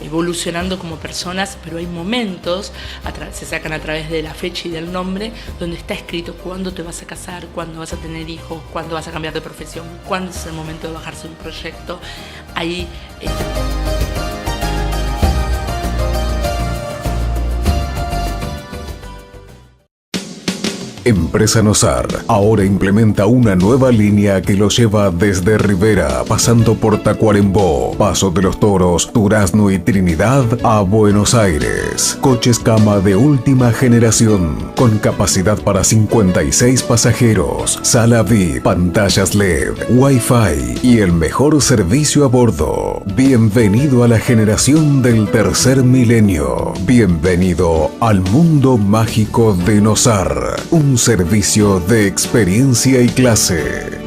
evolucionando como personas, pero hay momentos, se sacan a través de la fecha y del nombre, donde está escrito cuándo te vas a casar, cuándo vas a tener hijos, cuándo vas a cambiar de profesión, cuándo es el momento de bajarse un proyecto. Ahí Empresa Nosar ahora implementa una nueva línea que lo lleva desde Rivera, pasando por Tacuarembó, Paso de los Toros, Durazno y Trinidad a Buenos Aires. Coches cama de última generación, con capacidad para 56 pasajeros, sala VIP, pantallas LED, Wi-Fi y el mejor servicio a bordo. Bienvenido a la generación del tercer milenio. Bienvenido al mundo mágico de Nosar. Un servicio de experiencia y clase.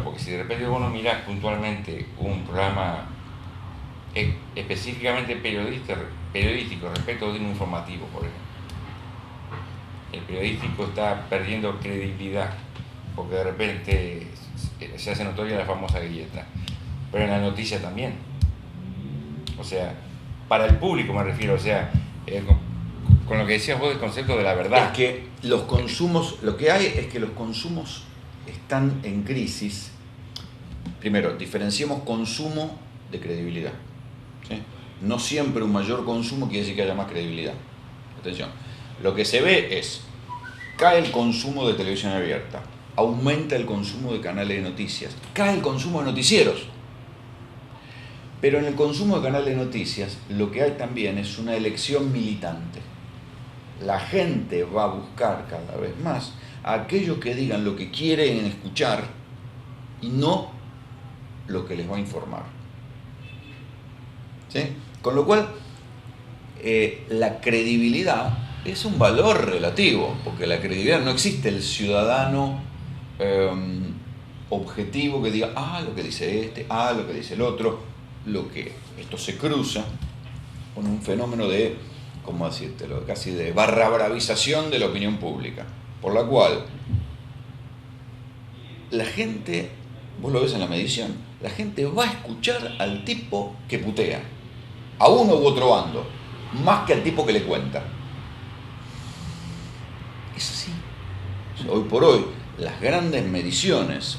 Porque si de repente vos no mirás puntualmente un programa específicamente periodístico respecto de un informativo, por ejemplo, el periodístico está perdiendo credibilidad porque de repente se hace notoria la famosa grieta, pero en la noticia también. O sea, para el público me refiero, o sea, con lo que decías vos del concepto de la verdad. Es que los consumos, lo que hay es que los consumos están en crisis. Primero, diferenciemos consumo de credibilidad, ¿sí? No siempre un mayor consumo quiere decir que haya más credibilidad. Atención, lo que se ve es, cae el consumo de televisión abierta, aumenta el consumo de canales de noticias, cae el consumo de noticieros. Pero en el consumo de canales de noticias, lo que hay también es una elección militante. La gente va a buscar cada vez más a aquellos que digan lo que quieren escuchar y no lo que les va a informar. ¿Sí? Con lo cual, la credibilidad es un valor relativo, porque la credibilidad no existe el ciudadano objetivo que diga, lo que dice este, lo que dice el otro. Esto se cruza con un fenómeno de, ¿cómo decírtelo?, casi de bravización de la opinión pública, por la cual la gente, vos lo ves en la medición, la gente va a escuchar al tipo que putea, a uno u otro bando, más que al tipo que le cuenta. Es así. O sea, hoy por hoy, las grandes mediciones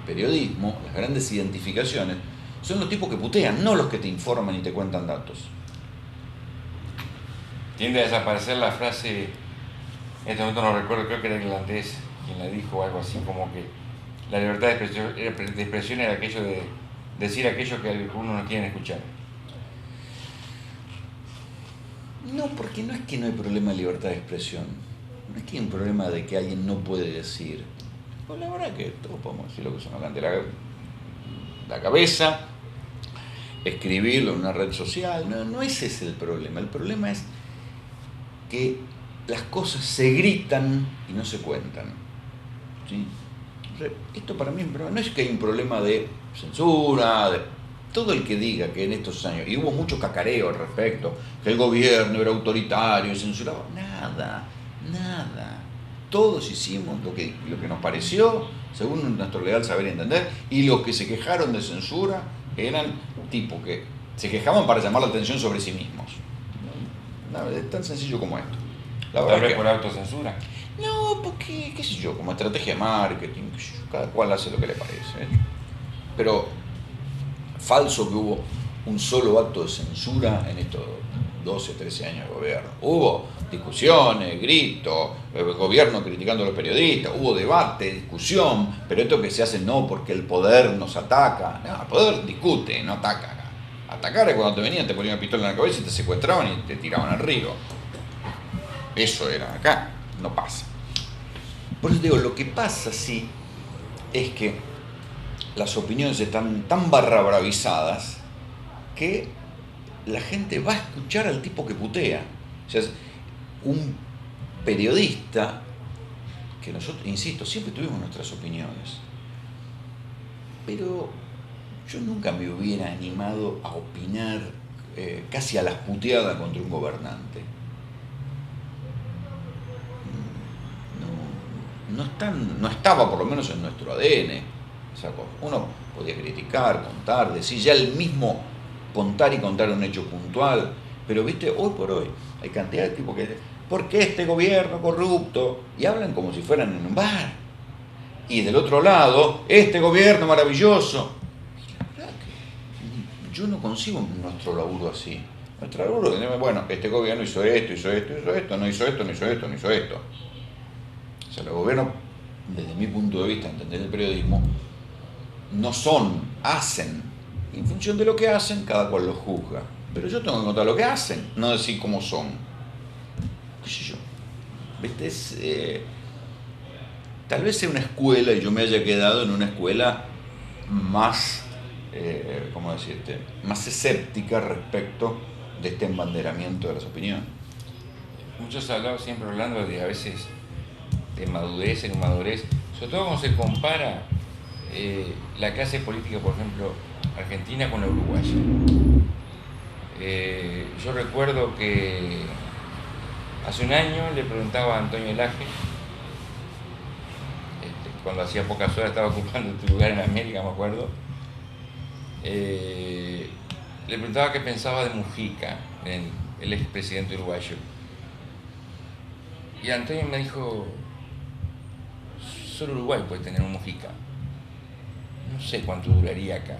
periodismo, las grandes identificaciones, son los tipos que putean, no los que te informan y te cuentan datos. Tiende a desaparecer la frase, en este momento no recuerdo, creo que era irlandés quien la dijo, algo así como que la libertad de expresión era aquello de decir aquello que uno no quiere escuchar. No, porque no es que no hay problema de libertad de expresión. No es que hay un problema de que alguien no puede decir. Pues la verdad que todos podemos decir lo que se nos cante la cabeza, escribirlo en una red social. No ese es el problema. El problema es que las cosas se gritan y no se cuentan. ¿Sí? O sea, esto para mí no es que hay un problema de censura, de todo el que diga que en estos años, y hubo mucho cacareo al respecto, que el gobierno era autoritario y censuraba, nada. Todos hicimos lo que nos pareció, según nuestro legal saber y entender, y los que se quejaron de censura eran tipos que se quejaban para llamar la atención sobre sí mismos. No, es tan sencillo como esto. Tal vez por autocensura. No, porque, qué sé yo, como estrategia de marketing, cada cual hace lo que le parece. Pero falso que hubo un solo acto de censura en estos 12, 13 años de gobierno. Hubo discusiones, gritos, el gobierno criticando a los periodistas, hubo debate, discusión, pero esto que se hace no porque el poder nos ataca. No, el poder discute, no ataca. Atacar es cuando te venían, te ponían una pistola en la cabeza y te secuestraban y te tiraban al río. Eso era acá, no pasa. Por eso digo, lo que pasa sí es que las opiniones están tan barrabravizadas que la gente va a escuchar al tipo que putea. O sea, un periodista que nosotros, insisto, siempre tuvimos nuestras opiniones, pero yo nunca me hubiera animado a opinar casi a las puteadas contra un gobernante. No estaba por lo menos en nuestro ADN esa cosa. Uno podía criticar, contar, decir ya el mismo contar y contar un hecho puntual, pero viste, hoy por hoy hay cantidad de tipos que ¿por qué este gobierno corrupto? Y hablan como si fueran en un bar. Y del otro lado, este gobierno maravilloso. Y la verdad que yo no consigo nuestro laburo así. Nuestro laburo es, bueno, este gobierno hizo esto, no hizo esto. O sea, los gobiernos, desde mi punto de vista, entender el periodismo, no hacen. En función de lo que hacen, cada cual lo juzga. Pero yo tengo que contar lo que hacen, no decir cómo son. ¿Qué sé yo? ¿Viste? Tal vez sea una escuela y yo me haya quedado en una escuela más, ¿cómo decirte? Más escéptica respecto de este embanderamiento de las opiniones. Muchos hablamos siempre hablando de a veces de madurez en inmadurez, sobre todo cuando se compara la clase política, por ejemplo, argentina con la uruguaya. Yo recuerdo que hace un año le preguntaba a Antonio Laje, cuando hacía pocas horas estaba ocupando tu lugar en América, me acuerdo, le preguntaba qué pensaba de Mujica, el expresidente uruguayo. Y Antonio me dijo, solo Uruguay puede tener un Mujica. No sé cuánto duraría acá.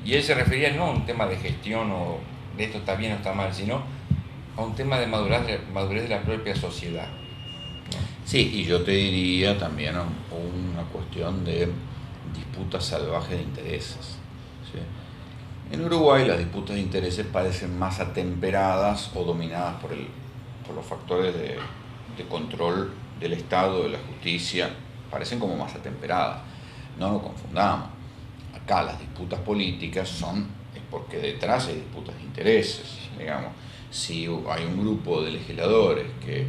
Y él se refería no a un tema de gestión o de esto está bien o está mal, sino a un tema de madurez de la propia sociedad. Sí, y yo te diría también una cuestión de disputas salvajes de intereses. ¿Sí? En Uruguay las disputas de intereses parecen más atemperadas o dominadas por los factores de control del Estado, de la justicia, parecen como más atemperadas. No nos confundamos. Acá las disputas políticas es porque detrás hay disputas de intereses. Digamos, si hay un grupo de legisladores que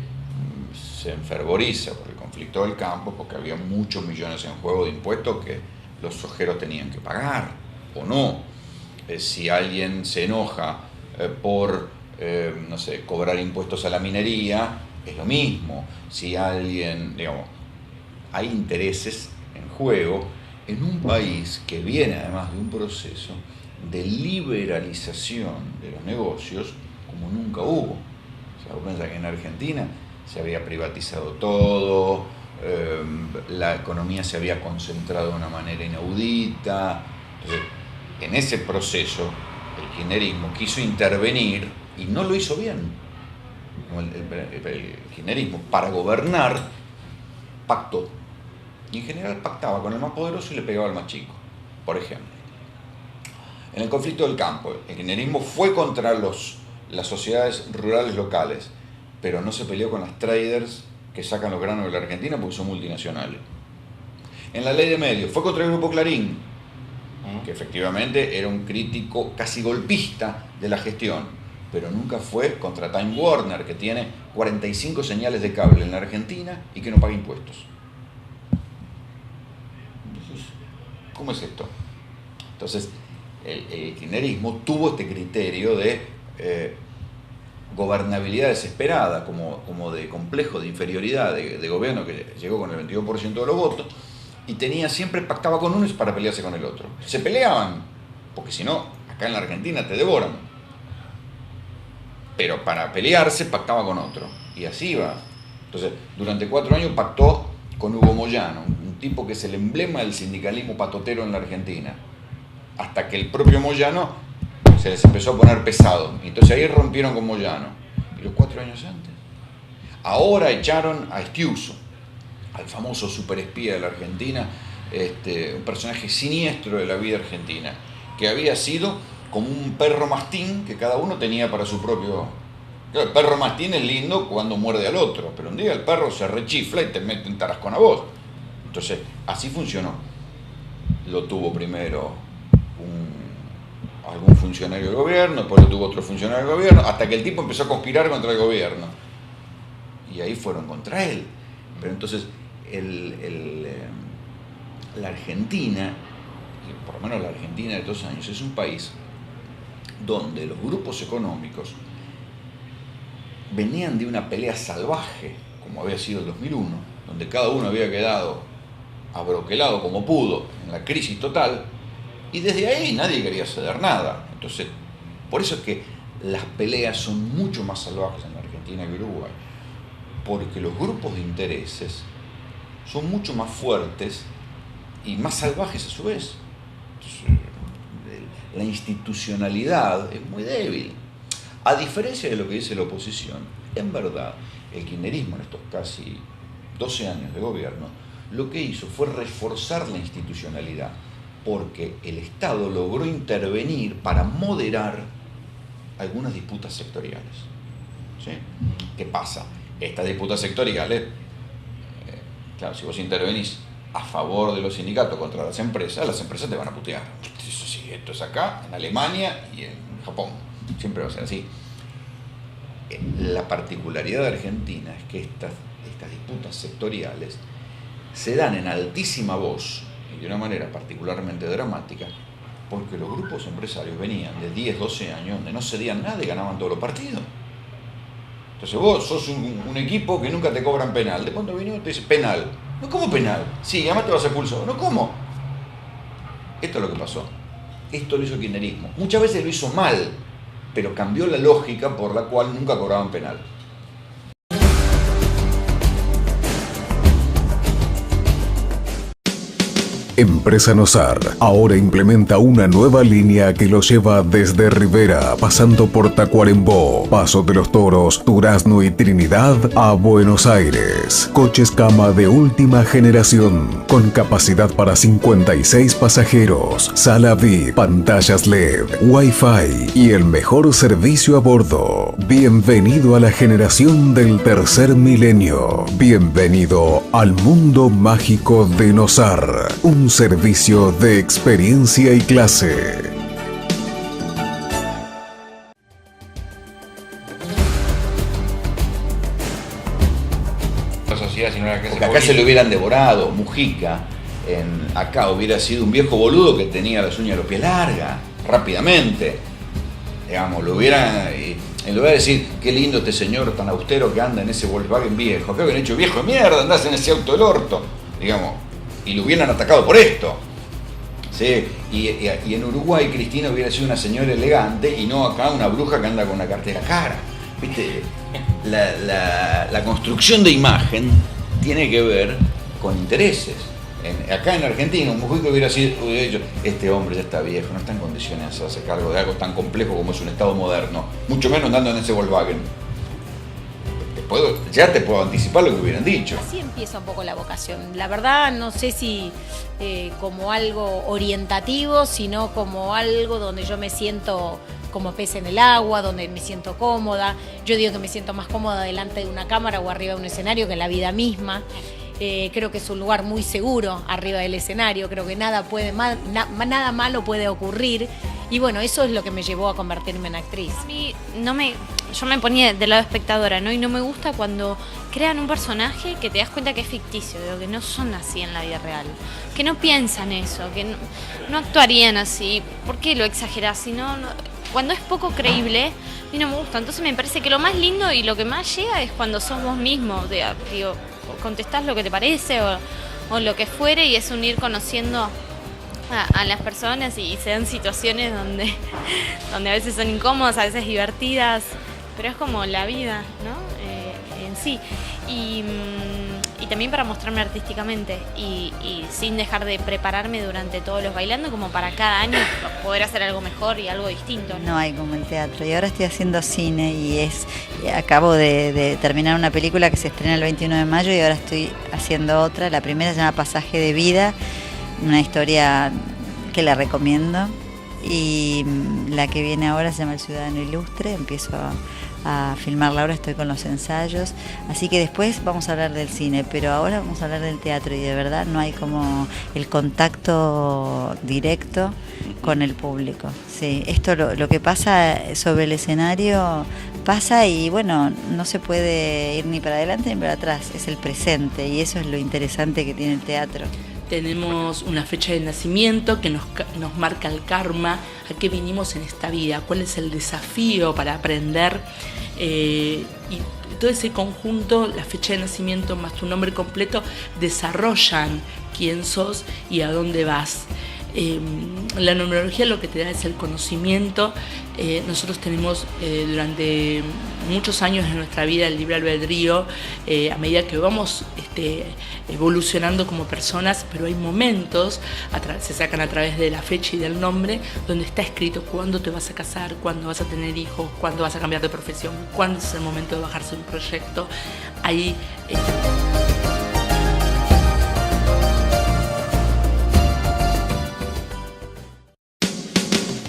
se enfervoriza por el conflicto del campo, porque había muchos millones en juego de impuestos que los sojeros tenían que pagar, o no. Si alguien se enoja por, no sé, cobrar impuestos a la minería, es lo mismo. Si alguien, digamos, hay intereses en juego en un país que viene además de un proceso de liberalización de los negocios como nunca hubo. O sea, vos pensás que en Argentina se había privatizado todo, la economía se había concentrado de una manera inaudita. Entonces, en ese proceso, el kirchnerismo quiso intervenir y no lo hizo bien. El kirchnerismo, para gobernar, pactó. Y en general pactaba con el más poderoso y le pegaba al más chico. Por ejemplo, en el conflicto del campo, el kirchnerismo fue contra las sociedades rurales locales, pero no se peleó con las traders que sacan los granos de la Argentina porque son multinacionales. En la ley de medios fue contra el Grupo Clarín, que efectivamente era un crítico casi golpista de la gestión, pero nunca fue contra Time Warner, que tiene 45 señales de cable en la Argentina y que no paga impuestos. Entonces, ¿cómo es esto? Entonces, el kirchnerismo tuvo este criterio de gobernabilidad desesperada, como de complejo de inferioridad de gobierno que llegó con el 22% de los votos, y siempre pactaba con uno para pelearse con el otro. Se peleaban, porque si no, acá en la Argentina te devoran. Pero para pelearse pactaba con otro, y así iba. Entonces, durante 4 años pactó con Hugo Moyano, un tipo que es el emblema del sindicalismo patotero en la Argentina, hasta que el propio Moyano se les empezó a poner pesado. Entonces ahí rompieron con Moyano. Y los 4 años antes. Ahora echaron a Estiuso, al famoso superespía de la Argentina, un personaje siniestro de la vida argentina, que había sido como un perro mastín que cada uno tenía para su propio... Claro, el perro mastín es lindo cuando muerde al otro, pero un día el perro se rechifla y te mete en tarascón a vos. Entonces, así funcionó. Lo tuvo primero algún funcionario del gobierno, después lo tuvo otro funcionario del gobierno, hasta que el tipo empezó a conspirar contra el gobierno. Y ahí fueron contra él. Pero entonces, la Argentina, por lo menos la Argentina de estos años, es un país donde los grupos económicos venían de una pelea salvaje, como había sido el 2001, donde cada uno había quedado abroquelado como pudo en la crisis total, y desde ahí nadie quería ceder nada. Entonces, por eso es que las peleas son mucho más salvajes en la Argentina que Uruguay, porque los grupos de intereses son mucho más fuertes y más salvajes a su vez. Entonces, la institucionalidad es muy débil. A diferencia de lo que dice la oposición, en verdad, el kirchnerismo en estos casi 12 años de gobierno, lo que hizo fue reforzar la institucionalidad, porque el Estado logró intervenir para moderar algunas disputas sectoriales. ¿Sí? ¿Qué pasa? Estas disputas sectoriales, claro, si vos intervenís a favor de los sindicatos contra las empresas te van a putear. Eso sí, esto es acá, en Alemania y en Japón. Siempre va a ser así. La particularidad de Argentina es que estas disputas sectoriales se dan en altísima voz y de una manera particularmente dramática, porque los grupos empresarios venían de 10, 12 años donde no cedían nada y ganaban todos los partidos. Entonces vos sos un equipo que nunca te cobran penal. De cuando vino te dice penal. No, ¿cómo penal? Sí, además te vas a expulsar. No, ¿cómo? Esto es lo que pasó. Esto lo hizo el kirchnerismo. Muchas veces lo hizo mal, pero cambió la lógica por la cual nunca cobraban penal. Empresa Nosar ahora implementa una nueva línea que lo lleva desde Rivera, pasando por Tacuarembó, Paso de los Toros, Durazno y Trinidad a Buenos Aires. Coches cama de última generación, con capacidad para 56 pasajeros, sala VIP, pantallas LED, Wi-Fi y el mejor servicio a bordo. Bienvenido a la generación del tercer milenio. Bienvenido al mundo mágico de Nosar. Un servicio de experiencia y clase. La sociedad, sino la clase Porque acá política. se lo hubieran devorado. Mujica, acá hubiera sido un viejo boludo que tenía las uñas de los pies largas, rápidamente. Digamos, lo hubieran... En lugar de decir, qué lindo este señor tan austero que anda en ese Volkswagen viejo. Acá hubieran dicho, viejo de mierda, andás en ese auto del orto. Digamos... Y lo hubieran atacado por esto. ¿Sí? Y en Uruguay Cristina hubiera sido una señora elegante y no acá una bruja que anda con una cartera cara. ¿Viste? La construcción de imagen tiene que ver con intereses. Acá en Argentina un Mujica hubiera dicho, este hombre ya está viejo, no está en condiciones de hacerse cargo de algo tan complejo como es un Estado moderno, mucho menos andando en ese Volkswagen. Ya te puedo anticipar lo que hubieran dicho. Así empieza un poco la vocación. La verdad no sé si como algo orientativo, sino como algo donde yo me siento como pez en el agua, donde me siento cómoda. Yo digo que me siento más cómoda delante de una cámara o arriba de un escenario que en la vida misma. Creo que es un lugar muy seguro arriba del escenario, creo que nada malo puede ocurrir. Y bueno, eso es lo que me llevó a convertirme en actriz. A mí yo me ponía del lado espectadora, ¿no? Y no me gusta cuando crean un personaje que te das cuenta que es ficticio, digo, que no son así en la vida real, que no piensan eso, que no actuarían así. ¿Por qué lo exagerás? Cuando es poco creíble, a mí no me gusta. Entonces me parece que lo más lindo y lo que más llega es cuando sos vos mismo, digo, o contestás lo que te parece o lo que fuere, y es un ir conociendo a las personas y se dan situaciones donde a veces son incómodas, a veces divertidas, pero es como la vida, ¿no? En sí. Y también para mostrarme artísticamente y sin dejar de prepararme durante todos los bailando, como para cada año poder hacer algo mejor y algo distinto. No hay como el teatro. Y ahora estoy haciendo cine y acabo de terminar una película que se estrena el 21 de mayo y ahora estoy haciendo otra. La primera se llama Pasaje de Vida, una historia que la recomiendo. Y la que viene ahora se llama El Ciudadano Ilustre. Empiezo a filmarla ahora, estoy con los ensayos, así que después vamos a hablar del cine, pero ahora vamos a hablar del teatro, y de verdad no hay como el contacto directo con el público. Sí, esto lo que pasa sobre el escenario pasa, y bueno, no se puede ir ni para adelante ni para atrás, es el presente, y eso es lo interesante que tiene el teatro. Tenemos una fecha de nacimiento que nos marca el karma, a qué vinimos en esta vida, cuál es el desafío para aprender, y todo ese conjunto, la fecha de nacimiento más tu nombre completo, desarrollan quién sos y a dónde vas. La numerología lo que te da es el conocimiento. Nosotros tenemos durante muchos años de nuestra vida el libre albedrío, a medida que vamos evolucionando como personas, pero hay momentos, se sacan a través de la fecha y del nombre, donde está escrito cuándo te vas a casar, cuándo vas a tener hijos, cuándo vas a cambiar de profesión, cuándo es el momento de bajarse un proyecto. Ahí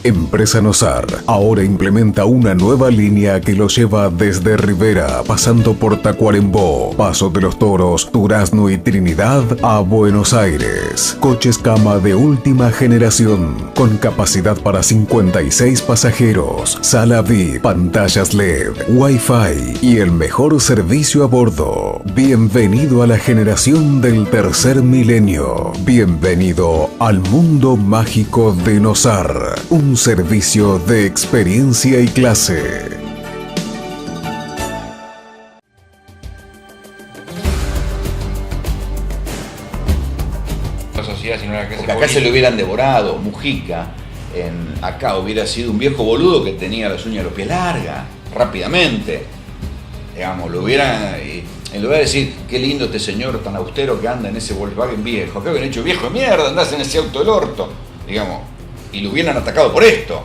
Empresa Nosar ahora implementa una nueva línea que lo lleva desde Rivera, pasando por Tacuarembó, Paso de los Toros, Durazno y Trinidad a Buenos Aires. Coches cama de última generación, con capacidad para 56 pasajeros, sala VIP, pantallas LED, Wi-Fi y el mejor servicio a bordo. Bienvenido a la generación del tercer milenio. Bienvenido al mundo mágico de Nosar. Un servicio de experiencia y clase. La sociedad, sino la clase Porque acá política. se lo hubieran devorado. Mujica, acá hubiera sido un viejo boludo que tenía las uñas de los pies largas, rápidamente. Digamos, lo hubieran, en lugar de decir, qué lindo este señor tan austero que anda en ese Volkswagen viejo, acá hubieran dicho, viejo de mierda, andás en ese auto del orto, digamos. Y lo hubieran atacado por esto.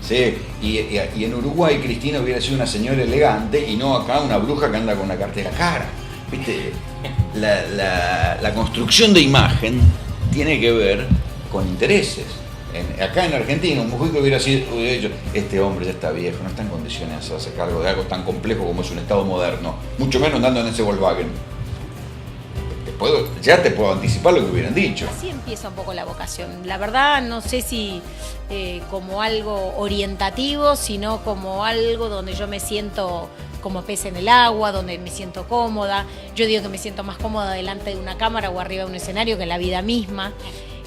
¿Sí? Y en Uruguay Cristina hubiera sido una señora elegante y no acá una bruja que anda con una cartera cara. ¿Viste? La construcción de imagen tiene que ver con intereses. Acá en Argentina un Mujica hubiera dicho, este hombre ya está viejo, no está en condiciones de hacerse cargo de algo tan complejo como es un Estado moderno, mucho menos andando en ese Volkswagen. Ya te puedo anticipar lo que hubieran dicho. Así empieza un poco la vocación. La verdad no sé si como algo orientativo, sino como algo donde yo me siento como pez en el agua, donde me siento cómoda. Yo digo que me siento más cómoda delante de una cámara o arriba de un escenario que en la vida misma.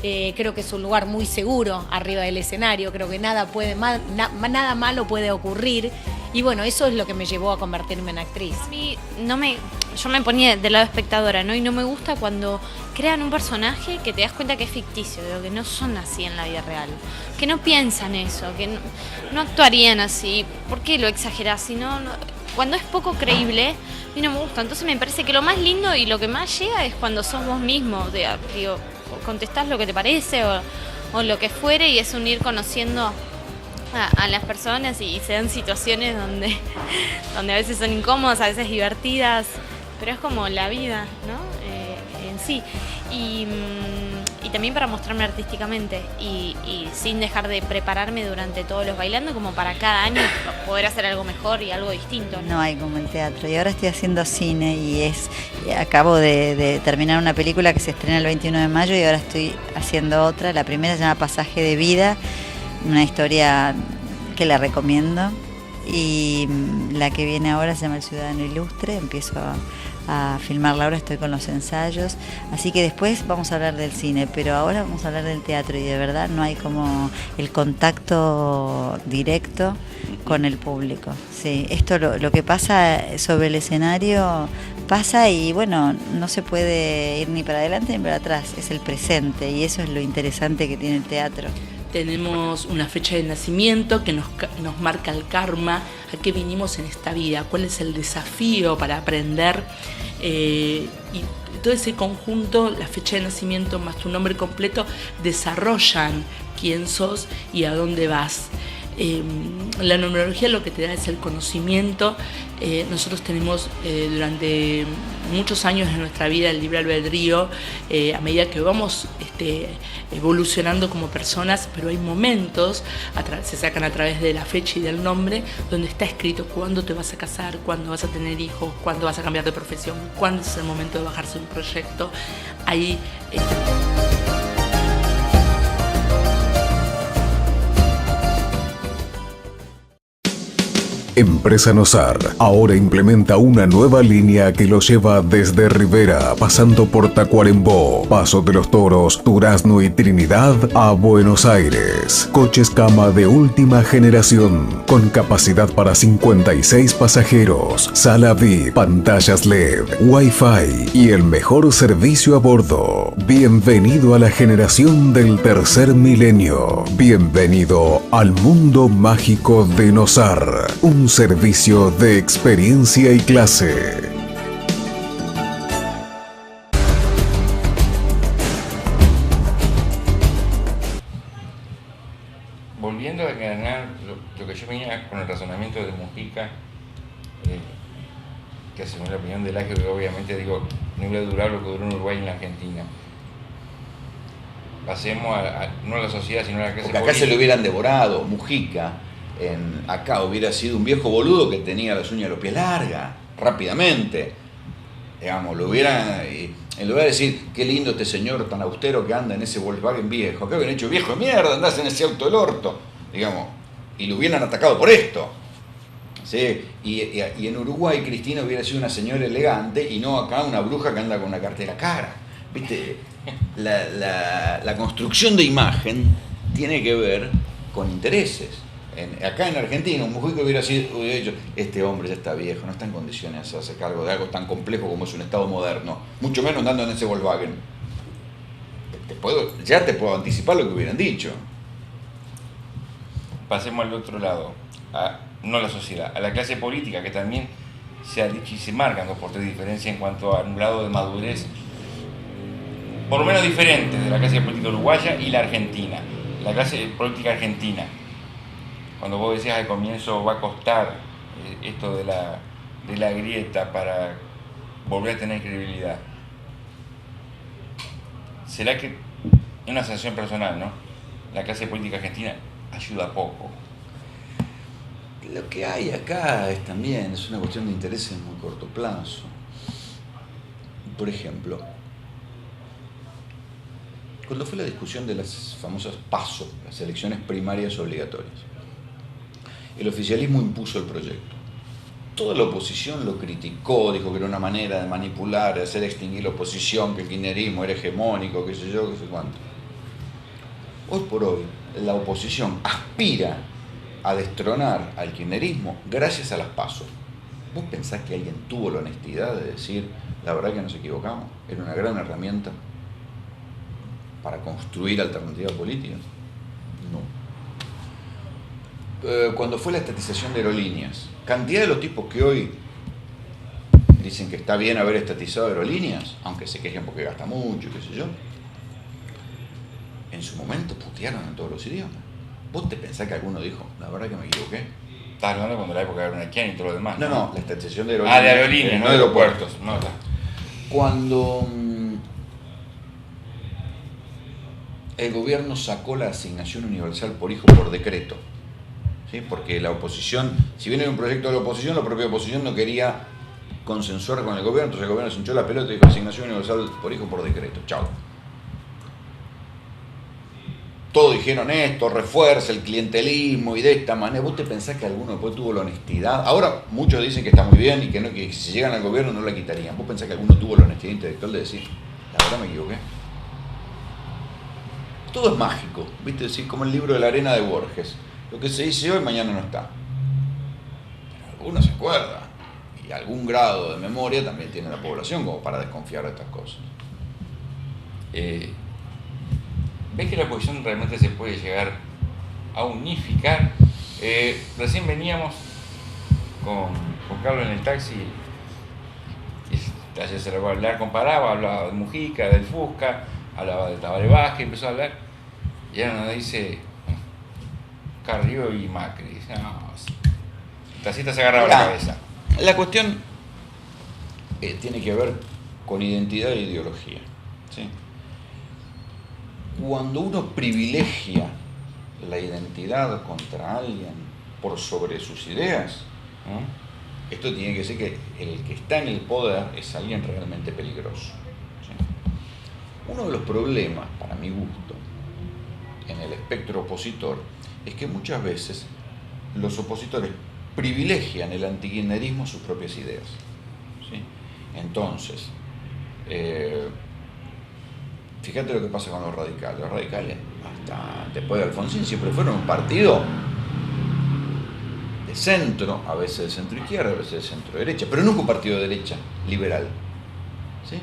Creo que es un lugar muy seguro arriba del escenario, creo que nada malo puede ocurrir. Y bueno, eso es lo que me llevó a convertirme en actriz. A mí yo me ponía del lado espectadora, ¿no? Y no me gusta cuando crean un personaje que te das cuenta que es ficticio, digo, que no son así en la vida real, que no piensan eso, que no actuarían así. ¿Por qué lo exagerás? Cuando es poco creíble, a mí no me gusta. Entonces me parece que lo más lindo y lo que más llega es cuando sos vos mismo, digo, contestás lo que te parece o lo que fuere, y es un ir conociendo a las personas y se dan situaciones donde a veces son incómodas, a veces divertidas, pero es como la vida, ¿no? en sí. Y también para mostrarme artísticamente y sin dejar de prepararme durante todos los bailando, como para cada año poder hacer algo mejor y algo distinto. No hay como el teatro. Y ahora estoy haciendo cine y acabo de terminar una película que se estrena el 21 de mayo y ahora estoy haciendo otra. La primera se llama Pasaje de Vida, una historia que la recomiendo. Y la que viene ahora se llama El Ciudadano Ilustre. Empiezo a filmarla ahora, estoy con los ensayos. Así que después vamos a hablar del cine, pero ahora vamos a hablar del teatro y de verdad no hay como el contacto directo con el público. Sí, esto lo que pasa sobre el escenario pasa y bueno, no se puede ir ni para adelante ni para atrás, es el presente y eso es lo interesante que tiene el teatro. Tenemos una fecha de nacimiento que nos marca el karma, a qué vinimos en esta vida, cuál es el desafío para aprender, y todo ese conjunto, la fecha de nacimiento más tu nombre completo, desarrollan quién sos y a dónde vas. La numerología lo que te da es el conocimiento. Nosotros tenemos durante muchos años de nuestra vida el libre albedrío, a medida que vamos evolucionando como personas, pero hay momentos, se sacan a través de la fecha y del nombre, donde está escrito cuándo te vas a casar, cuándo vas a tener hijos, cuándo vas a cambiar de profesión, cuándo es el momento de bajarse un proyecto. Ahí Empresa Nosar ahora implementa una nueva línea que lo lleva desde Rivera, pasando por Tacuarembó, Paso de los Toros, Durazno y Trinidad a Buenos Aires. Coches cama de última generación, con capacidad para 56 pasajeros, sala VIP, pantallas LED, Wi-Fi y el mejor servicio a bordo. Bienvenido a la generación del tercer milenio. Bienvenido al mundo mágico de Nosar. Un servicio de experiencia y clase. Volviendo a ganar lo que yo venía con el razonamiento de Mujica, que según la opinión de Lagio, que obviamente digo, no iba a durar lo que duró en Uruguay y en la Argentina. Pasemos no a la sociedad, sino a la clase Porque acá política. se lo hubieran devorado. Mujica acá hubiera sido un viejo boludo que tenía las uñas de los pies largas, rápidamente. Digamos, en lugar de decir, qué lindo este señor tan austero que anda en ese Volkswagen viejo, acá hubieran hecho viejo de mierda, andás en ese auto del orto, digamos, y lo hubieran atacado por esto. ¿Sí? Y en Uruguay Cristina hubiera sido una señora elegante y no acá una bruja que anda con una cartera cara. ¿Viste? La construcción de imagen tiene que ver con intereses. Acá en Argentina un Mujica hubiera dicho, este hombre ya está viejo, no está en condiciones de hacerse cargo de algo tan complejo como es un Estado moderno, mucho menos andando en ese Volkswagen. Ya te puedo anticipar lo que hubieran dicho. Pasemos al otro lado, no a la sociedad, a la clase política, que también se ha dicho y se marcan 2 por 3 diferencias en cuanto a un grado de madurez, por lo menos diferentes de la clase política uruguaya y la argentina, la clase política argentina. Cuando vos decías al comienzo va a costar esto de la grieta para volver a tener credibilidad. ¿Será que, es una sensación personal, ¿no? La clase política argentina ayuda poco? Lo que hay acá es una cuestión de intereses en muy corto plazo. Por ejemplo, cuando fue la discusión de las famosas PASO, las elecciones primarias obligatorias, el oficialismo impuso el proyecto. Toda la oposición lo criticó, dijo que era una manera de manipular, de hacer extinguir la oposición, que el kirchnerismo era hegemónico, qué sé yo, qué sé cuánto. Hoy por hoy, la oposición aspira a destronar al kirchnerismo gracias a las PASO. ¿Vos pensás que alguien tuvo la honestidad de decir, la verdad que nos equivocamos? Era una gran herramienta para construir alternativas políticas. No. Cuando fue la estatización de aerolíneas, cantidad de los tipos que hoy dicen que está bien haber estatizado aerolíneas, aunque se quejen porque gasta mucho, qué sé yo, en su momento putearon en todos los idiomas. ¿Vos te pensás que alguno dijo, la verdad que me equivoqué? Estás hablando cuando la época de Brunetian y todo lo demás. No, la estatización de aerolíneas. De aerolíneas, no de aeropuertos. No, Cuando el gobierno sacó la asignación universal por hijo por decreto, ¿sí? Porque la oposición, si bien era un proyecto de la oposición, la propia oposición no quería consensuar con el gobierno, entonces el gobierno se hinchó la pelota y dijo asignación universal por hijo por decreto, chao. Todos dijeron esto, refuerza el clientelismo y de esta manera. ¿Vos te pensás que alguno después tuvo la honestidad? Ahora muchos dicen que está muy bien y que, no, que si llegan al gobierno no la quitarían. ¿Vos pensás que alguno tuvo la honestidad intelectual de decir, la verdad me equivoqué? Todo es mágico, ¿viste? Decir, como el libro de la arena de Borges. Lo que se dice hoy, mañana no está. Pero alguno se acuerda. Y algún grado de memoria también tiene la población como para desconfiar de estas cosas. ¿Ves que la oposición realmente se puede llegar a unificar? Recién veníamos con Carlos en el taxi y ayer se lo va a hablar, comparaba, hablaba de Mujica, del Fusca, hablaba de Tabaré Vázquez, empezó a hablar y ahora nos dice Carrió y Macri. Dice, no, Tacita se agarraba la cabeza. La cuestión tiene que ver con identidad e ideología, ¿sí? Cuando uno privilegia la identidad contra alguien por sobre sus ideas, ¿no? Esto tiene que decir que el que está en el poder es alguien realmente peligroso, ¿sí? Uno de los problemas, para mi gusto, en el espectro opositor, es que muchas veces los opositores privilegian el antikirchnerismo a sus propias ideas, ¿sí? Entonces, fíjate lo que pasa con los radicales. Los radicales, hasta después de Alfonsín, siempre fueron un partido de centro, a veces de centro izquierda, a veces de centro derecha, pero nunca un partido de derecha liberal, ¿sí?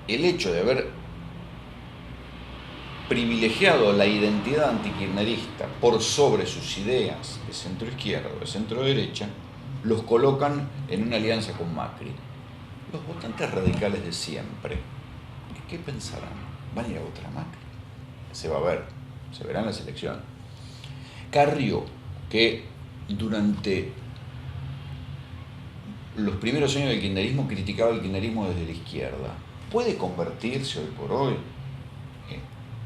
El hecho de haber privilegiado la identidad antikirchnerista por sobre sus ideas de centro izquierda o de centro derecha, los colocan en una alianza con Macri. Los votantes radicales de siempre, ¿qué pensarán? ¿Van a ir a votar a Macri? Se va a ver, se verá en las elecciones. Carrió, que durante los primeros años del kirchnerismo criticaba el kirchnerismo desde la izquierda, ¿puede convertirse hoy por hoy,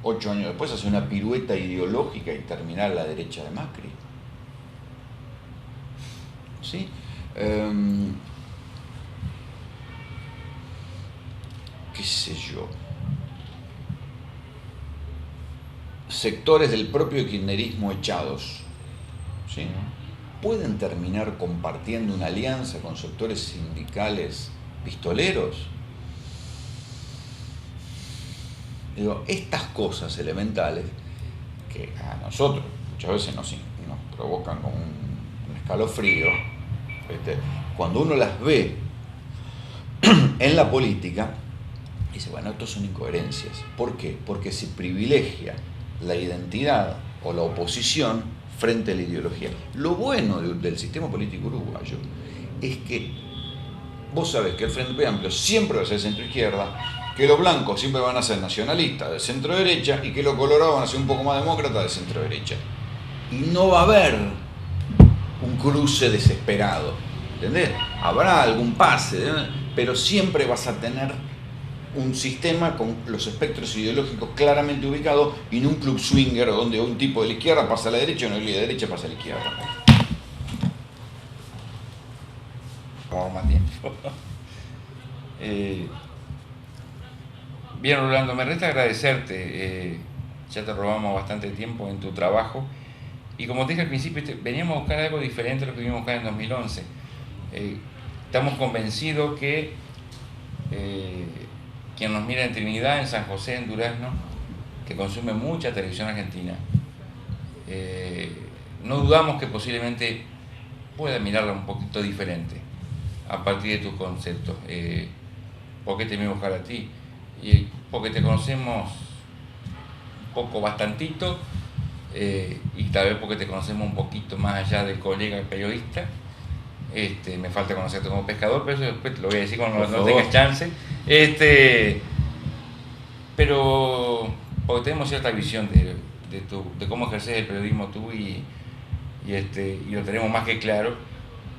8 años después, hacer una pirueta ideológica y terminar a la derecha de Macri? ¿Sí? Qué sé yo, sectores del propio kirchnerismo echados, ¿sí? ¿Pueden terminar compartiendo una alianza con sectores sindicales pistoleros? Digo, estas cosas elementales que a nosotros muchas veces nos provocan como un escalofrío, cuando uno las ve en la política, dice, bueno, estos son incoherencias. ¿Por qué? Porque se privilegia la identidad o la oposición frente a la ideología. Lo bueno del sistema político uruguayo es que vos sabés que el Frente Amplio siempre va a ser centro-izquierda, que los blancos siempre van a ser nacionalistas de centro-derecha y que los colorados van a ser un poco más demócratas de centro-derecha. Y no va a haber un cruce desesperado, ¿entendés? Habrá algún pase, pero siempre vas a tener un sistema con los espectros ideológicos claramente ubicados y no un club swinger donde un tipo de la izquierda pasa a la derecha y uno de la derecha pasa a la izquierda. Vamos más tiempo. Bien, Rolando, me resta agradecerte. Ya te robamos bastante tiempo en tu trabajo. Y como te dije al principio, veníamos a buscar algo diferente a lo que vinimos a buscar en 2011. Estamos convencidos que quien nos mira en Trinidad, en San José, en Durazno, que consume mucha televisión argentina, no dudamos que posiblemente pueda mirarla un poquito diferente a partir de tus conceptos. ¿Por qué te voy a buscar a ti? Y porque te conocemos un poco, bastantito, y tal vez porque te conocemos un poquito más allá del colega periodista. Me falta conocerte como pescador, pero eso después te lo voy a decir cuando no tengas chance. Pero porque tenemos cierta visión de cómo ejerces el periodismo tú y lo tenemos más que claro.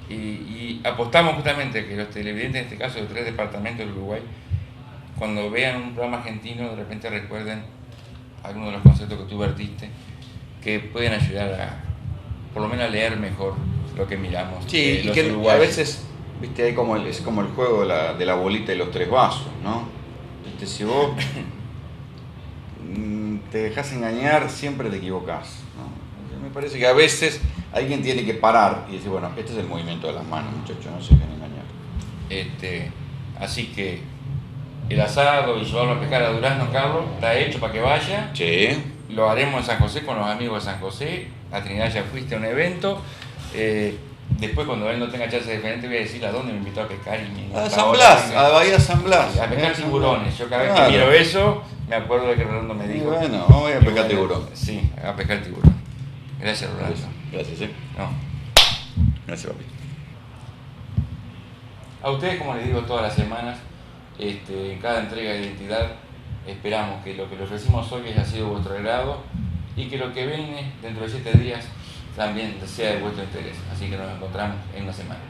Y apostamos justamente que los televidentes, en este caso de 3 departamentos del Uruguay, cuando vean un programa argentino, de repente recuerden algunos de los conceptos que tú vertiste, que pueden ayudar a, por lo menos, a leer mejor lo que miramos. Sí, y los que a uruguayos. veces, viste, hay como es como el juego de la bolita y los 3 vasos, ¿no? Viste, si vos te dejas engañar, siempre te equivocás, ¿no? Me parece que a veces alguien tiene que parar y decir, bueno, este es el movimiento de las manos, muchachos, no se dejen engañar. Así que el asado y llevarlo a pescar a Durazno, Carlos, está hecho para que vaya. Sí. Lo haremos en San José con los amigos de San José. A Trinidad ya fuiste a un evento. Después, cuando él no tenga chance de diferente, voy a decir a dónde me invitó a pescar. A San Blas, a Bahía San Blas. A pescar tiburones. Yo cada vez Claro. que miro eso, me acuerdo de que Rolando me Y dijo. bueno, vamos a ir a pescar tiburón. Sí, a pescar tiburón. Gracias, Rolando. Gracias, ¿eh? No. Gracias, papi. A ustedes, como les digo todas las semanas, en cada entrega de identidad, esperamos que lo que les ofrecimos hoy haya sido de vuestro agrado y que lo que viene dentro de 7 días también sea de vuestro interés. Así que nos encontramos en una semana.